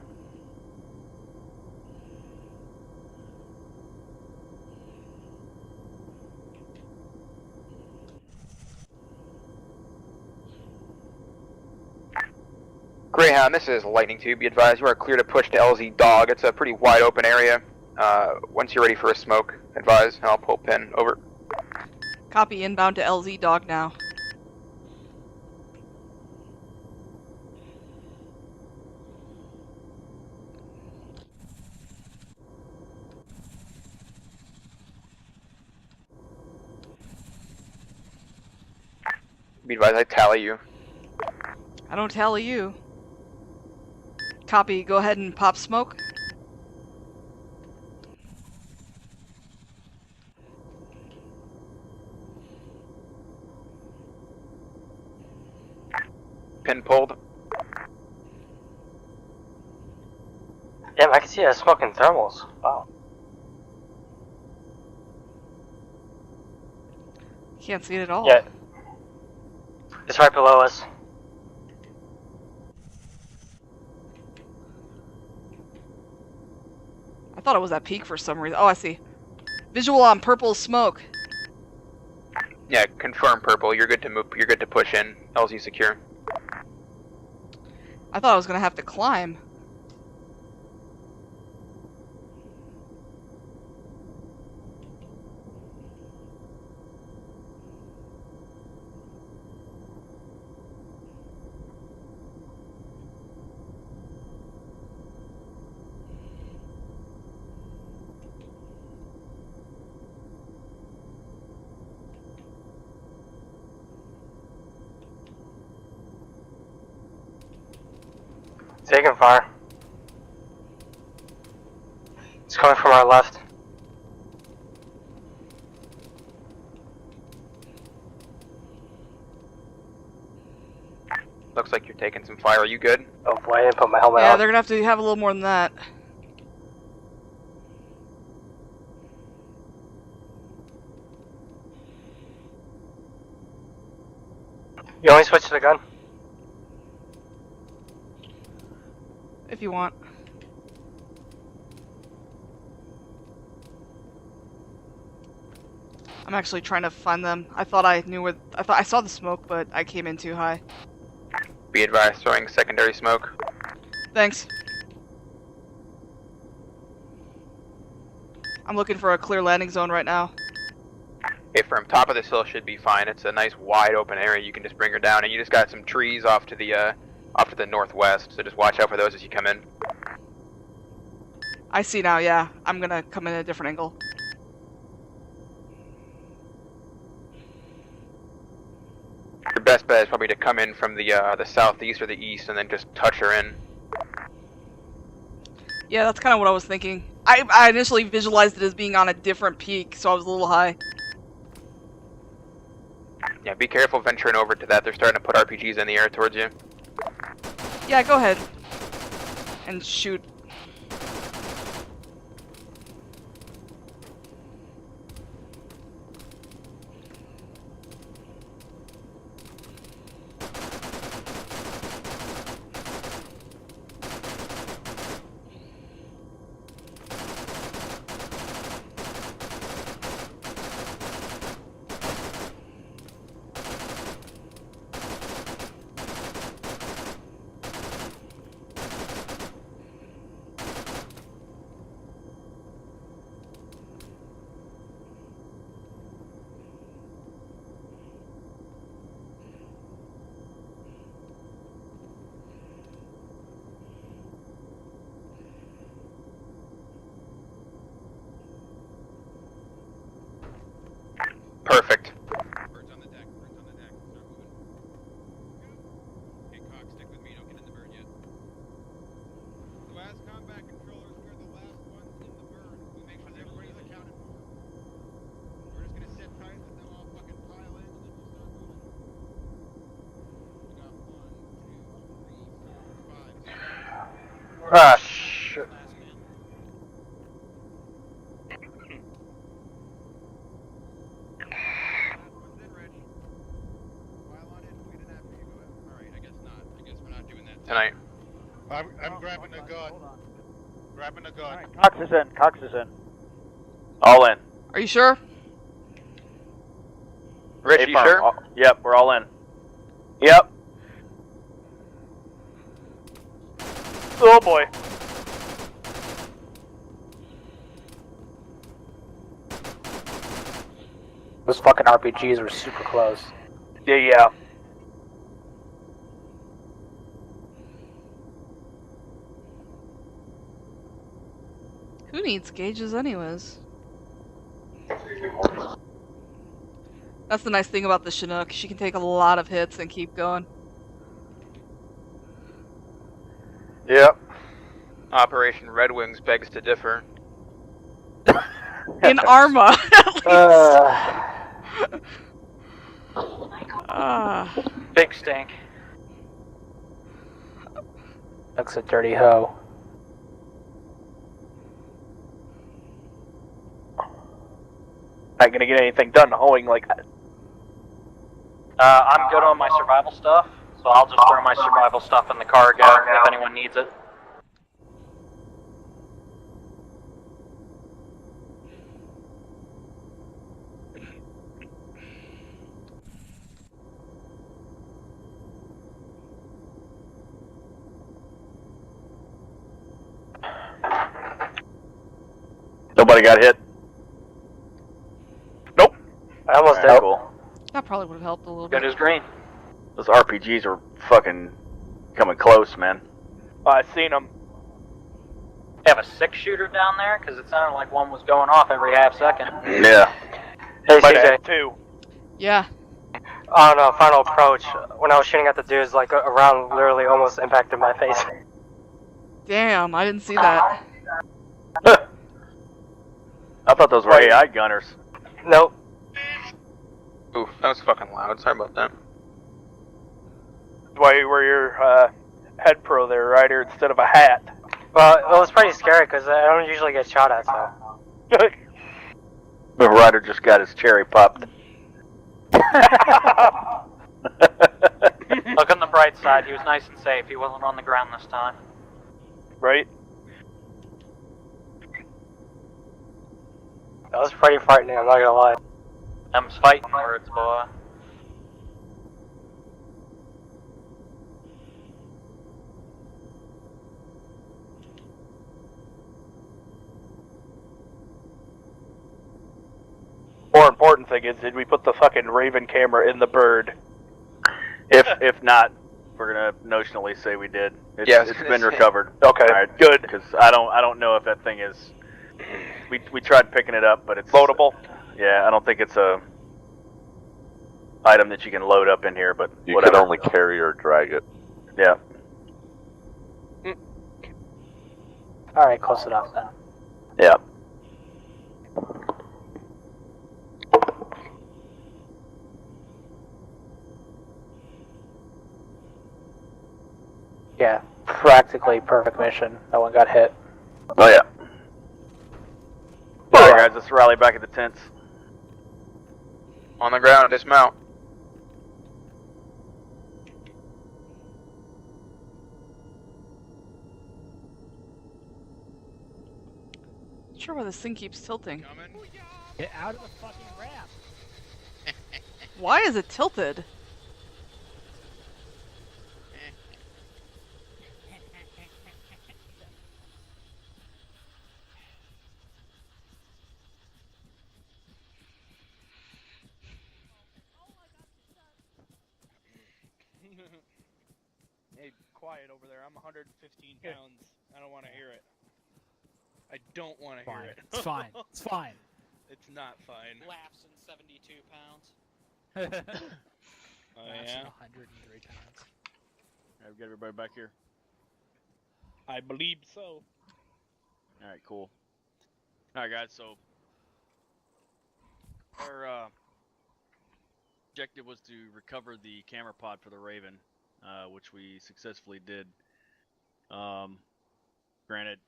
Greyhound, this is Lightning 2. Be advised, you are clear to push to LZ Dog. It's a pretty wide open area. Once you're ready for a smoke, advise, and I'll pull pin. Over. Copy, inbound to LZ Dog now. Be advised, I tally you. I don't tally you. Copy, go ahead and pop smoke. Pin pulled. Damn, I can see us smoking thermals. Wow. Can't see it at all. Yeah. It's right below us. I thought it was at peak for some reason. Oh, I see. Visual on purple smoke. Yeah, confirm purple. You're good to move. You're good to push in. LZ secure. I thought I was gonna have to climb. Taking fire. It's coming from our left. Looks like you're taking some fire. Are you good? Oh boy, I didn't put my helmet Yeah, on. they're gonna have to have a little more than that. You only switch to the gun? If you want. I'm actually trying to find them. I thought I knew where. I thought I saw the smoke, but I came in too high. Be advised, throwing secondary smoke. Thanks. I'm looking for a clear landing zone right now. Okay, from top of this hill should be fine. It's a nice wide open area. You can just bring her down, and you just got some trees off to the northwest. So just watch out for those as you come in. I see now. Yeah, I'm gonna come in a different angle. Your best bet is probably to come in from the southeast or the east, and then just touch her in. Yeah, that's kind of what I was thinking. I initially visualized it as being on a different peak, so I was a little high. Yeah, be careful venturing over to that. They're starting to put RPGs in the air towards you. Yeah, go ahead. And shoot. Ah, shit. Tonight. I'm grabbing a gun. Grabbing a gun. Alright, Cox is in. Cox is in. All in. Are you sure? Rich, Hey, you firm. sure? Yep, we're all in. Yep. Oh boy. Those fucking RPGs were super close. Yeah. Who needs gauges anyways? That's the nice thing about the Chinook. She can take a lot of hits and keep going. Yep. Operation Red Wings begs to differ. In ArmA, at least. Big stink. Looks a dirty hoe. Not gonna get anything done hoeing like that. I'm good on my survival stuff, so I'll just throw my survival stuff in the cargo if anyone needs it. Nobody got hit. Nope. I almost Alright, did. cool. That probably would have helped a little Good bit. as green. Those RPGs are fucking coming close, man. I seen them. They have a 6-shooter down there, because it sounded like one was going off every half second. Yeah. Hey Might CJ, have two. Yeah. on final approach, when I was shooting at the dudes, like a round literally almost impacted my face. Damn, I didn't see that. I thought those were AI gunners. Nope. Oof, that was fucking loud. Sorry about that. Why you wear your head pro there, Ryder, instead of a hat? Well, it was pretty scary because I don't usually get shot at, so. The Ryder just got his cherry popped. Look on the bright side, he was nice and safe. He wasn't on the ground this time. Right? That was pretty frightening, I'm not gonna lie. Them's fighting words, boy. More important thing is, did we put the fucking Raven camera in the bird? If not, we're gonna notionally say we did. Yes. It's been recovered. Okay, alright, good. Because I don't know if that thing is. We tried picking it up, but it's loadable. Yeah, I don't think it's a item that you can load up in here, but You whatever. can only carry or drag it. Yeah. Alright, close enough then. Yeah. Yeah, practically perfect mission. No one got hit. Oh yeah. Alright guys, let's rally back at the tents. On the ground, dismount. Not sure why this thing keeps tilting. Get out of the fucking raft. Why is it tilted? Hey, quiet over there. I'm 115 pounds. I don't want to hear it. I don't want to hear it. It's fine. It's fine. It's not fine. Laughs in 72 pounds. Oh That's yeah? 103 pounds. Alright, we got everybody back here. I believe so. Alright, cool. Alright guys, so our objective was to recover the camera pod for the Raven, which we successfully did. Granted,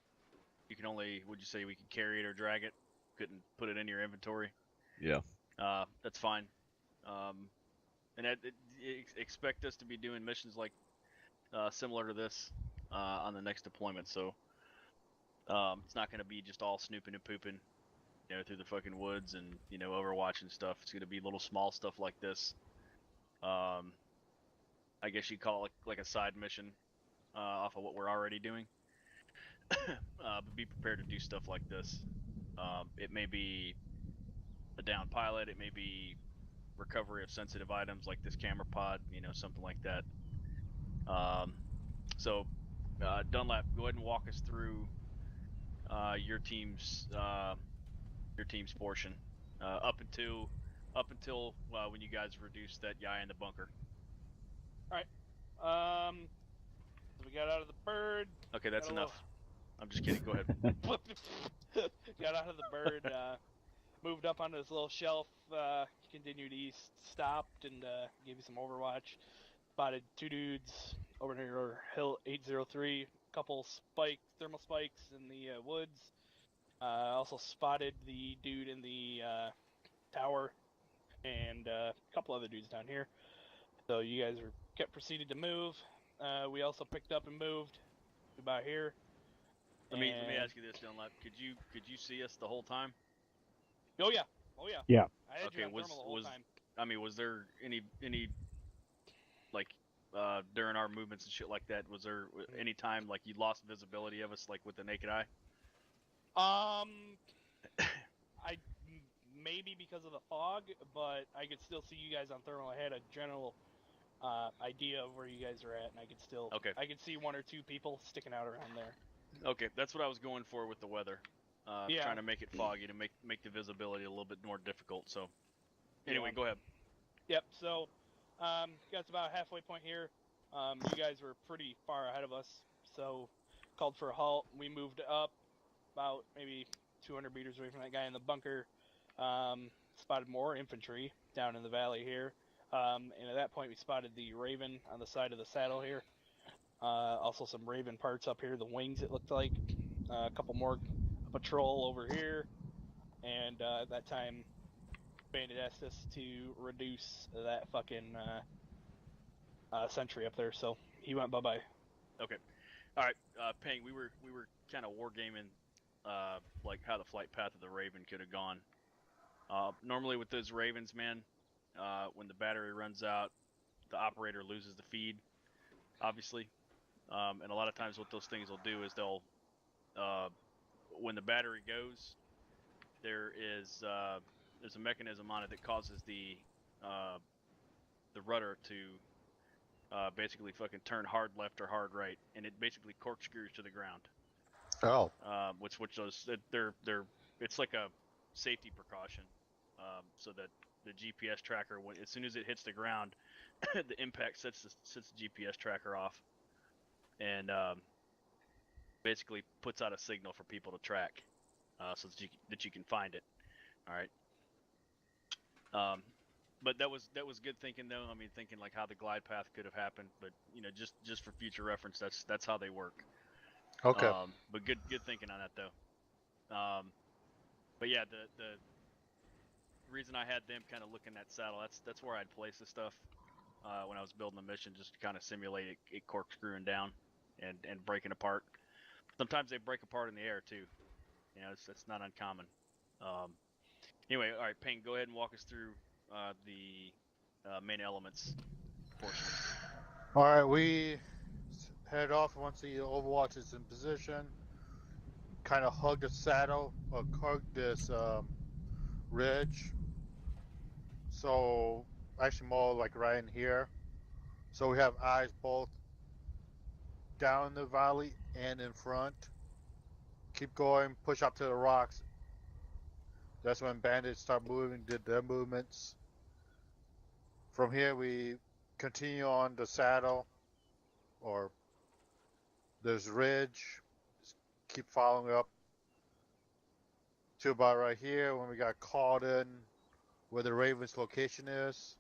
you can only, would you say we could carry it or drag it? Couldn't put it in your inventory. Yeah. That's fine. And expect us to be doing missions like similar to this on the next deployment. So it's not going to be just all snooping and pooping, through the fucking woods and Overwatch and stuff. It's going to be little small stuff like this. I guess you'd call it like a side mission off of what we're already doing. But be prepared to do stuff like this. It may be a down pilot. It may be recovery of sensitive items like this camera pod, something like that. So Dunlap, go ahead and walk us through your team's portion up until when you guys reduced that guy in the bunker. All right. So we got out of the bird. Okay, that's enough. I'm just kidding. Go ahead. Got out of the bird. Moved up onto this little shelf. Continued east. Stopped and gave you some Overwatch. Spotted 2 dudes over near Hill 803. Couple thermal spikes in the woods. Also spotted the dude in the tower and a couple other dudes down here. So you guys proceeded to move. We also picked up and moved about here. Let me ask you this, Dunlap. Could you see us the whole time? Oh yeah. Yeah. I had you on thermal the whole time. I mean, was there any like during our movements and shit like that? Was there any time like you lost visibility of us like with the naked eye? I maybe because of the fog, but I could still see you guys on thermal. I had a general idea of where you guys are at, and I could see 1 or 2 people sticking out around there. Okay, that's what I was going for with the weather. Yeah. Trying to make it foggy to make the visibility a little bit more difficult. So, anyway, go ahead. Yep. So, got about a halfway point here. You guys were pretty far ahead of us, so called for a halt. We moved up about maybe 200 meters away from that guy in the bunker. Spotted more infantry down in the valley here. And at that point, we spotted the Raven on the side of the saddle here. Also some Raven parts up here, the wings it looked like. A couple more patrol over here. And at that time, Bandit asked us to reduce that fucking sentry up there, so he went bye-bye. Okay. All right, Peng, we were kind of wargaming like how the flight path of the Raven could have gone. Normally with those Ravens, man, when the battery runs out, the operator loses the feed, obviously. And a lot of times what those things will do is they'll, when the battery goes, there's a mechanism on it that causes the rudder to basically fucking turn hard left or hard right, and it basically corkscrews to the ground. Oh. Which it's like a safety precaution, so that the GPS tracker, as soon as it hits the ground, the impact sets the GPS tracker off, and basically puts out a signal for people to track, so that you can find it. All right. But that was good thinking though. I mean, thinking like how the glide path could have happened, but just for future reference, that's how they work. Okay. But good thinking on that though. But yeah, the reason I had them kind of look in that saddle, that's where I'd place the stuff when I was building the mission, just to kind of simulate it corkscrewing down and breaking apart. Sometimes they break apart in the air too. It's not uncommon. Anyway, all right, Payne, go ahead and walk us through the main elements portion. All right, we head off once the Overwatch is in position. Kind of hug the saddle, or hug this ridge. So actually more like right in here. So we have eyes both down the valley and in front. Keep going, push up to the rocks. That's when bandits start moving, did their movements. From here we continue on the saddle, or there's ridge. Just keep following up to about right here when we got called in where the Raven's location is.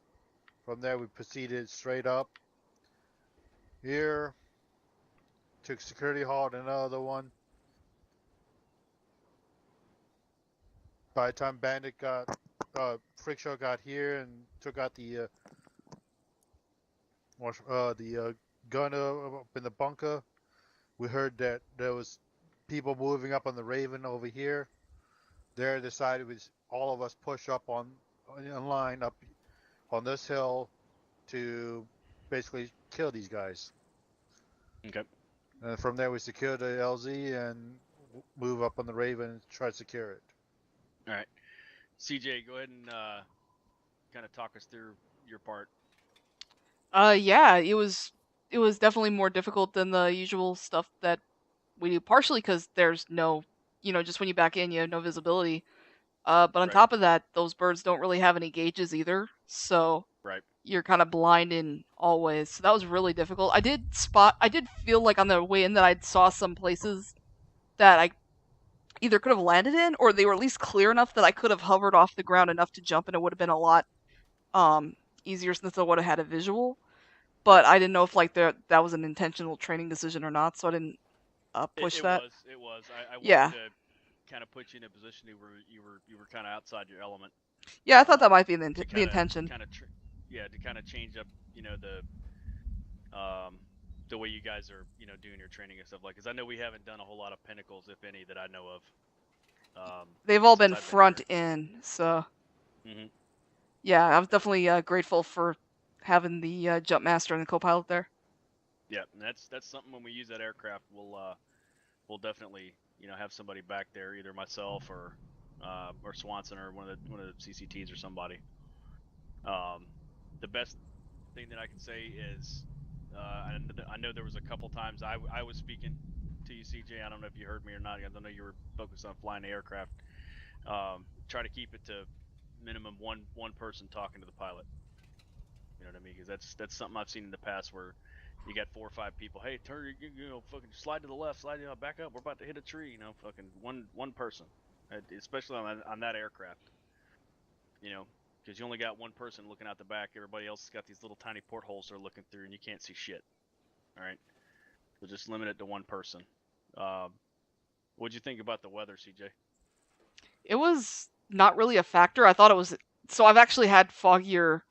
From there we proceeded straight up. Here, took security halt, another one. by the time Bandit got, Freak Show got here and took out the gun up in the bunker, we heard that there was people moving up on the Raven over here. There decided was all of us push up in line up on this hill to basically kill these guys. Okay. And from there we secure the LZ and move up on the Raven and try to secure it. All right. CJ, go ahead and kind of talk us through your part. Yeah, it was definitely more difficult than the usual stuff that we do. Partially because there's no, just when you back in, you have no visibility. But on Right. top of that, those birds don't really have any gauges either, so Right. you're kind of blind in all ways. So that was really difficult. I did feel like on the way in that I saw some places that I either could have landed in, or they were at least clear enough that I could have hovered off the ground enough to jump, and it would have been a lot easier since I would have had a visual. But I didn't know if like that was an intentional training decision or not, so I didn't push that. It was. I wanted Yeah. to kind of put you in a position where you were kind of outside your element. Yeah, I thought that might be the To intention. to kind of change up, the way you guys are, doing your training and stuff like. Because I know we haven't done a whole lot of Pinnacles, if any, that I know of. They've all since been I've front here. in, so Mhm. yeah, I was definitely grateful for having the jump master and the co-pilot there. Yeah, and that's something when we use that aircraft, we'll definitely have somebody back there, either myself or Swanson or one of the CCTs or somebody. The best thing that I can say is I know there was a couple times I was speaking to you, CJ. I don't know if you heard me or not. I know you were focused on flying the aircraft. Try to keep it to minimum one person talking to the pilot. You know what I mean? Because that's something I've seen in the past where you got 4 or 5 people. Hey, turn, fucking slide to the left, slide, back up. We're about to hit a tree. Fucking one person, especially on that aircraft. Because you only got one person looking out the back. Everybody else has got these little tiny portholes they're looking through, and you can't see shit. All right, so just limit it to one person. What'd you think about the weather, CJ? It was not really a factor. I thought it was. So I've actually had foggier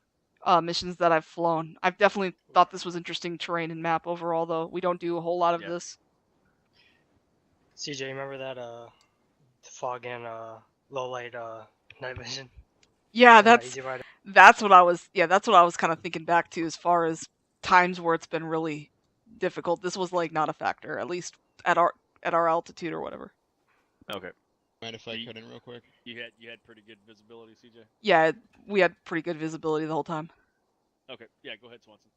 missions that I've flown. I've definitely thought this was interesting terrain and map overall, though. We don't do a whole lot of this. CJ, remember that fog and low light night vision? Yeah, And that's Easy Rider? that's what I was. Yeah, that's what I was kind of thinking back to as far as times where it's been really difficult. This was like not a factor, at least at our altitude or whatever. Okay. Mind if I cut in real quick? You had pretty good visibility, CJ? Yeah, we had pretty good visibility the whole time. Okay, yeah, go ahead, Swanson.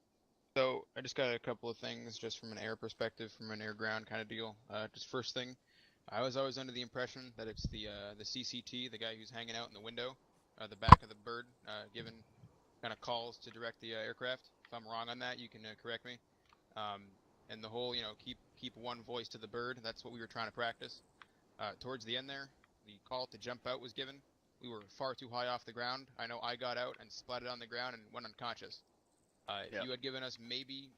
So I just got a couple of things just from an air perspective, from an air-ground kind of deal. Just first thing, I was always under the impression that it's the CCT, the guy who's hanging out in the window, the back of the bird, giving kind of calls to direct the aircraft. If I'm wrong on that, you can correct me. And the whole, keep one voice to the bird, that's what we were trying to practice. Towards the end there, the call to jump out was given. We were far too high off the ground. I know I got out and splatted on the ground and went unconscious. If you had given us maybe,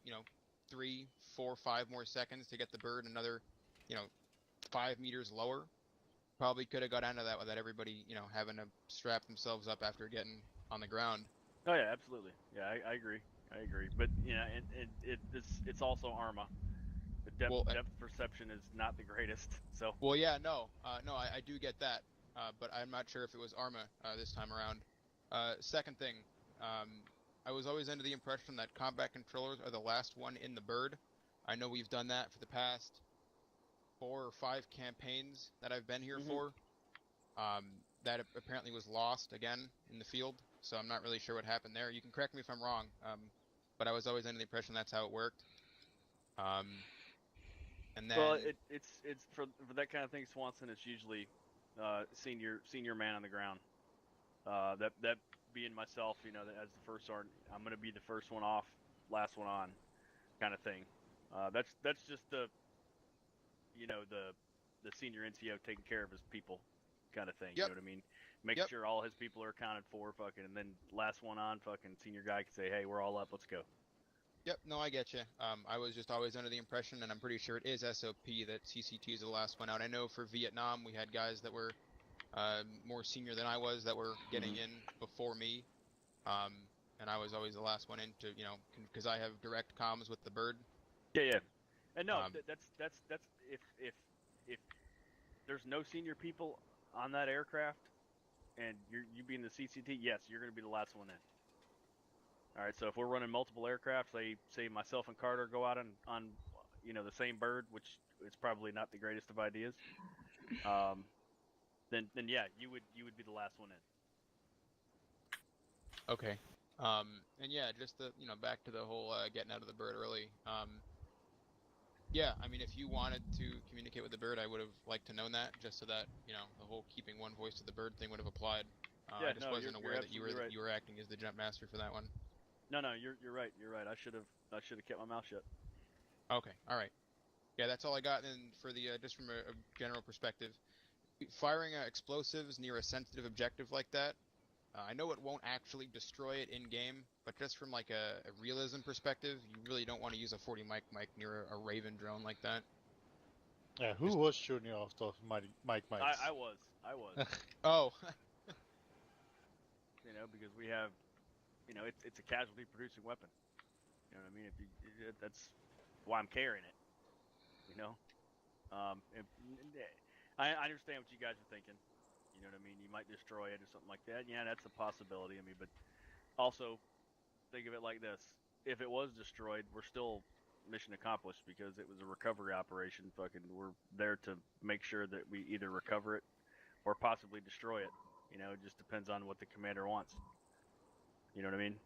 3, 4, 5 more seconds to get the bird another, 5 meters lower, probably could have got out of that without everybody, having to strap themselves up after getting on the ground. Oh yeah, absolutely. Yeah, I agree. But it's also ArmA. The depth perception is not the greatest. So. Well, yeah, no, I do get that, but I'm not sure if it was ArmA this time around. Second thing, I was always under the impression that combat controllers are the last one in the bird. I know we've done that for the past 4 or 5 campaigns that I've been here for. That apparently was lost again in the field, so I'm not really sure what happened there. You can correct me if I'm wrong, but I was always under the impression that's how it worked. And then, well, it's for that kind of thing, Swanson. It's usually senior man on the ground. That being myself, as the first sergeant, I'm gonna be the first one off, last one on, kind of thing. That's just the senior NCO taking care of his people, kind of thing. Yep. You know what I mean? Making sure all his people are accounted for, fucking, and then last one on, fucking senior guy can say, hey, we're all up, let's go. Yep, no, I get you. I was just always under the impression, and I'm pretty sure it is SOP, that CCT is the last one out. I know for Vietnam, we had guys that were more senior than I was that were getting in before me. And I was always the last one in to, you know, because I have direct comms with the bird. Yeah. And no, that's if there's no senior people on that aircraft, and you being the CCT, yes, you're going to be the last one in. All right, so if we're running multiple aircraft, say myself and Carter go out on you know, the same bird, which is probably not the greatest of ideas, then yeah, you would be the last one in. Okay. And yeah, just you know, back to the whole getting out of the bird early. Yeah, I mean, if you wanted to communicate with the bird, I would have liked to known that, just so that, you know, the whole keeping one voice to the bird thing would have applied. I just wasn't aware that you were acting as the jump master for that one. No, you're right. You're right. I should have kept my mouth shut. Okay, all right. Yeah, that's all I got. And for the just from a general perspective, firing explosives near a sensitive objective like that, I know it won't actually destroy it in game, but just from like a realism perspective, you really don't want to use a 40 mic near a Raven drone like that. Yeah, who was shooting off those mics? I was. Oh. You know, because we have, you know, it's a casualty producing weapon. You know what I mean? That's why I'm carrying it. You know, I understand what you guys are thinking. You know what I mean? You might destroy it or something like that. Yeah, that's a possibility. I mean, but also think of it like this: if it was destroyed, we're still mission accomplished because it was a recovery operation. Fucking, we're there to make sure that we either recover it or possibly destroy it. You know, it just depends on what the commander wants. You know what I mean?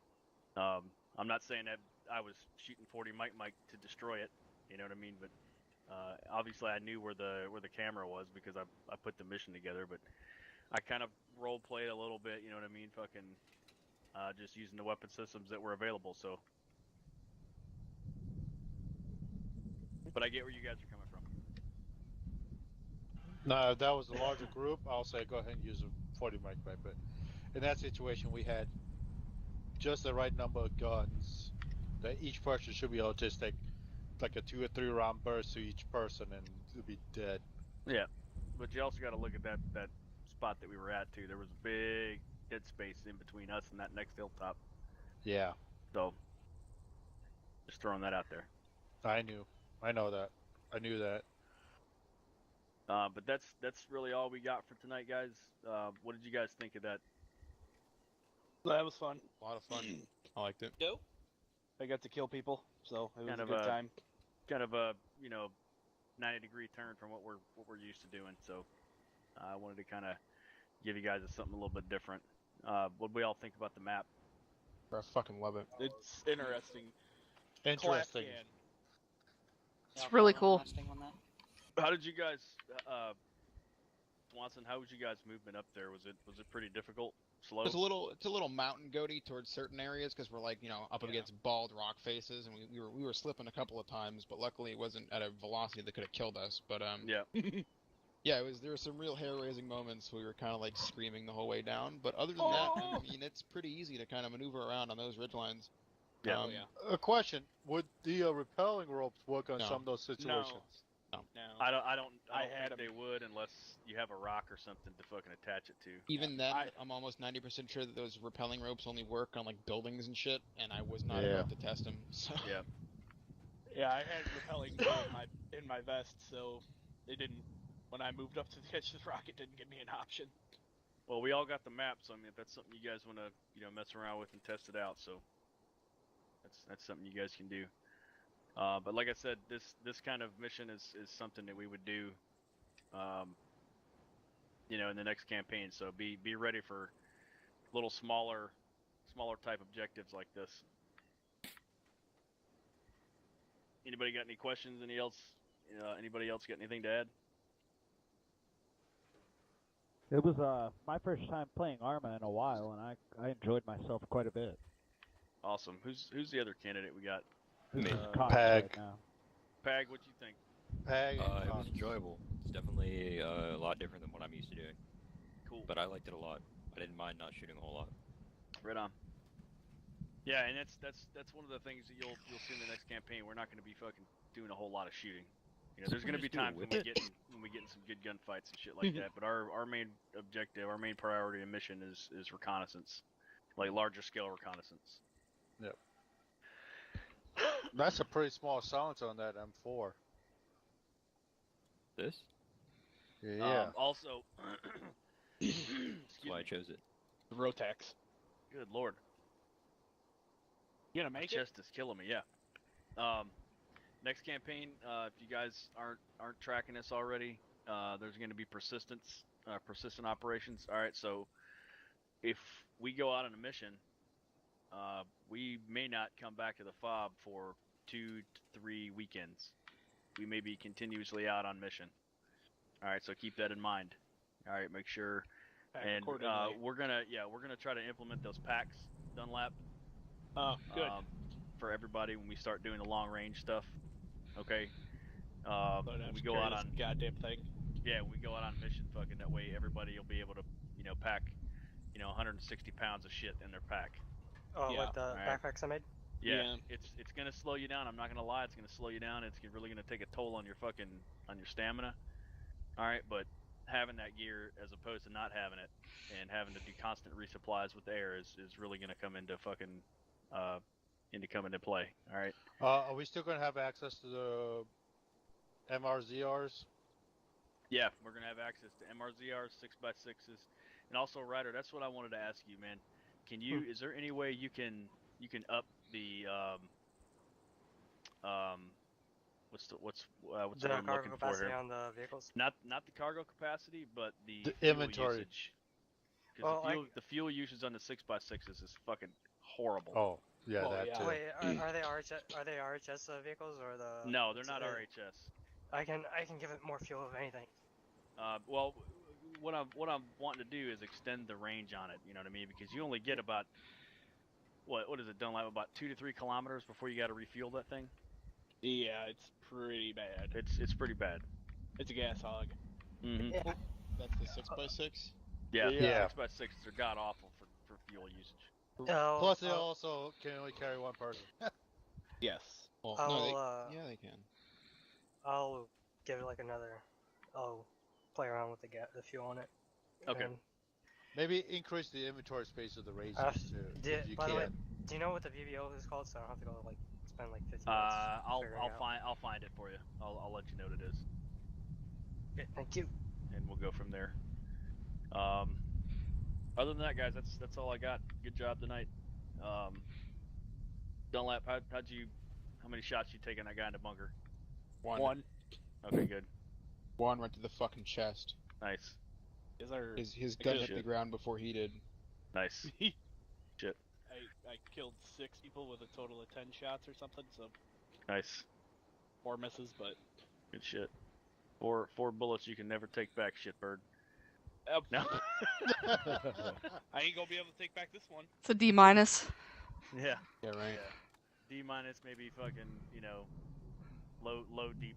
I'm not saying that I was shooting 40 mic to destroy it. You know what I mean? But obviously, I knew where the camera was because I put the mission together. But I kind of role played a little bit. You know what I mean? Fucking just using the weapon systems that were available. So, but I get where you guys are coming from. No, if that was a larger group, I'll say go ahead and use a 40 mic. But in that situation, we had just the right number of guns that each person should be able to just take like a 2 or 3 round burst to each person and it'll be dead. Yeah, but you also got to look at that spot that we were at too. There was a big dead space in between us and that next hilltop. Yeah. So just throwing that out there. I know that. I knew that. But that's really all we got for tonight, guys. What did you guys think of that? That was fun. A lot of fun. I liked it. Dope. I got to kill people, so it was Kind a of good time. Kind of a 90-degree turn from what we're used to doing. So I wanted to kind of give you guys something a little bit different. What do we all think about the map? I fucking love it. It's interesting. Interesting. It's really cool. How did you guys, Swanson? How was you guys' movement up there? Was it pretty difficult? Slow? It's a little mountain goaty towards certain areas because we're like, you know, up against bald rock faces, and we were slipping a couple of times, but luckily it wasn't at a velocity that could have killed us. But yeah, there were some real hair-raising moments where we were kind of like screaming the whole way down. But other than that, I mean, it's pretty easy to kind of maneuver around on those ridgelines. Yeah. A question: would the repelling ropes work on No. some of those situations? No. I don't think they would unless you have a rock or something to fucking attach it to. Even then, I'm almost 90% sure that those rappelling ropes only work on like buildings and shit, and I was not about to test them. So. Yeah. Yeah, I had rappelling in my vest, so it didn't. When I moved up to the edge of the rock, it didn't give me an option. Well, we all got the map, so I mean, if that's something you guys want to mess around with and test it out, so that's something you guys can do. But like I said, this kind of mission is something that we would do, in the next campaign. So be ready for little smaller type objectives like this. Anybody got any questions? Anybody else got anything to add? It was my first time playing ArmA in a while, and I enjoyed myself quite a bit. Awesome. Who's the other candidate we got? Me. Pag. Right now. Pag, what you think? Pag. It was enjoyable. It's definitely a lot different than what I'm used to doing. Cool. But I liked it a lot. I didn't mind not shooting a whole lot. Right on. Yeah, and that's one of the things that you'll see in the next campaign. We're not going to be fucking doing a whole lot of shooting. You know, there's Someone gonna be just do a times when whip we get in some good gunfights and shit like that. But our main objective, our main priority and mission is reconnaissance, like larger scale reconnaissance. Yep. That's a pretty small silencer on that M4. This? Yeah. Also, That's why I chose it. The Rotex. Good lord. You gonna make My chest is killing me. Yeah. Next campaign, if you guys aren't tracking this already, there's going to be persistent operations. All right, so if we go out on a mission, we may not come back to the fob for 2 to 3 weekends. We may be continuously out on mission. All right, so keep that in mind. All right, make sure. And we're gonna try to implement those packs, Dunlap. Oh, good. For everybody when we start doing the long range stuff. Okay. When we go out on goddamn thing. Yeah, we go out on mission. Fucking that way, everybody will be able to, pack, 160 pounds of shit in their pack. Oh, Yeah. like the backpacks I made? Yeah. It's gonna slow you down. I'm not gonna lie. It's gonna slow you down. It's really gonna take a toll on your stamina. All right, but having that gear as opposed to not having it and having to do constant resupplies with air is really gonna come into come into play. All right. Are we still going to have access to the MRZRs? Yeah, we're gonna have access to MRZRs, 6x6s, and also Ryder. That's what I wanted to ask you, man. Can you? Is there any way you can up the what's the word I'm cargo looking for capacity here? on the vehicles? Not the cargo capacity, but the inventory. Because the fuel usage on the 6x6s is fucking horrible. Oh, yeah, that too. Wait, are they RHS vehicles or the? No, they're not RHS. I can give it more fuel if anything. Well, what I'm wanting to do is extend the range on it. You know what I mean? Because you only get about what is it done like about 2 to 3 kilometers before you got to refuel that thing. Yeah, it's pretty bad. It's pretty bad. It's a gas hog. Mm-hmm. Yeah. That's the 6x6? Yeah, Yeah. 6x6s are god awful for fuel usage. Oh, Plus, they also can only carry one person. Yes. Well, I'll, yeah, they can. I'll give it like another. I'll play around with the fuel on it. Okay. And, Maybe increase the inventory space of the razors too, if you by the way, can. do you know what the VBO is called? So I don't have to go spend 15 minutes. I'll find it for you. I'll let you know what it is. Okay, thank you. And we'll go from there. Other than that, guys, that's all I got. Good job tonight. Dunlap, how many shots you taking that guy in the bunker? One. Okay, good. One right to the fucking chest. Nice. His gun hit the ground before he did. Nice. Shit. I killed 6 people with a total of 10 shots or something. So. Nice. 4 misses, but. Good shit. 4 bullets you can never take back, shitbird. No. I ain't gonna be able to take back this one. It's a D-. Yeah. Yeah, right. Yeah. D-, maybe fucking, low D+.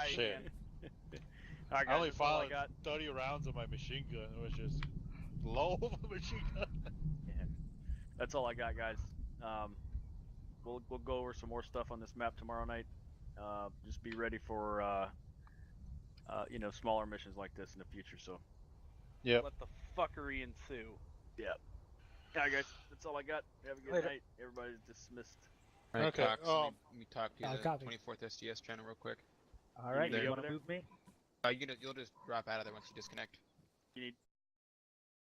Shit. Alright, guys, I only that's all I fired got. 30 rounds of my machine gun, which is low of a machine gun. Yeah. That's all I got, guys. We'll go over some more stuff on this map tomorrow night. Just be ready for smaller missions like this in the future. So. Yep. Let the fuckery ensue. Yep. Alright, guys. That's all I got. Have a good night. Everybody's dismissed. Right, Okay. Cox, let me talk to you the copy. 24th SDS channel real quick. All right, You you over want to there? move me? You'll just drop out of there once you disconnect. You need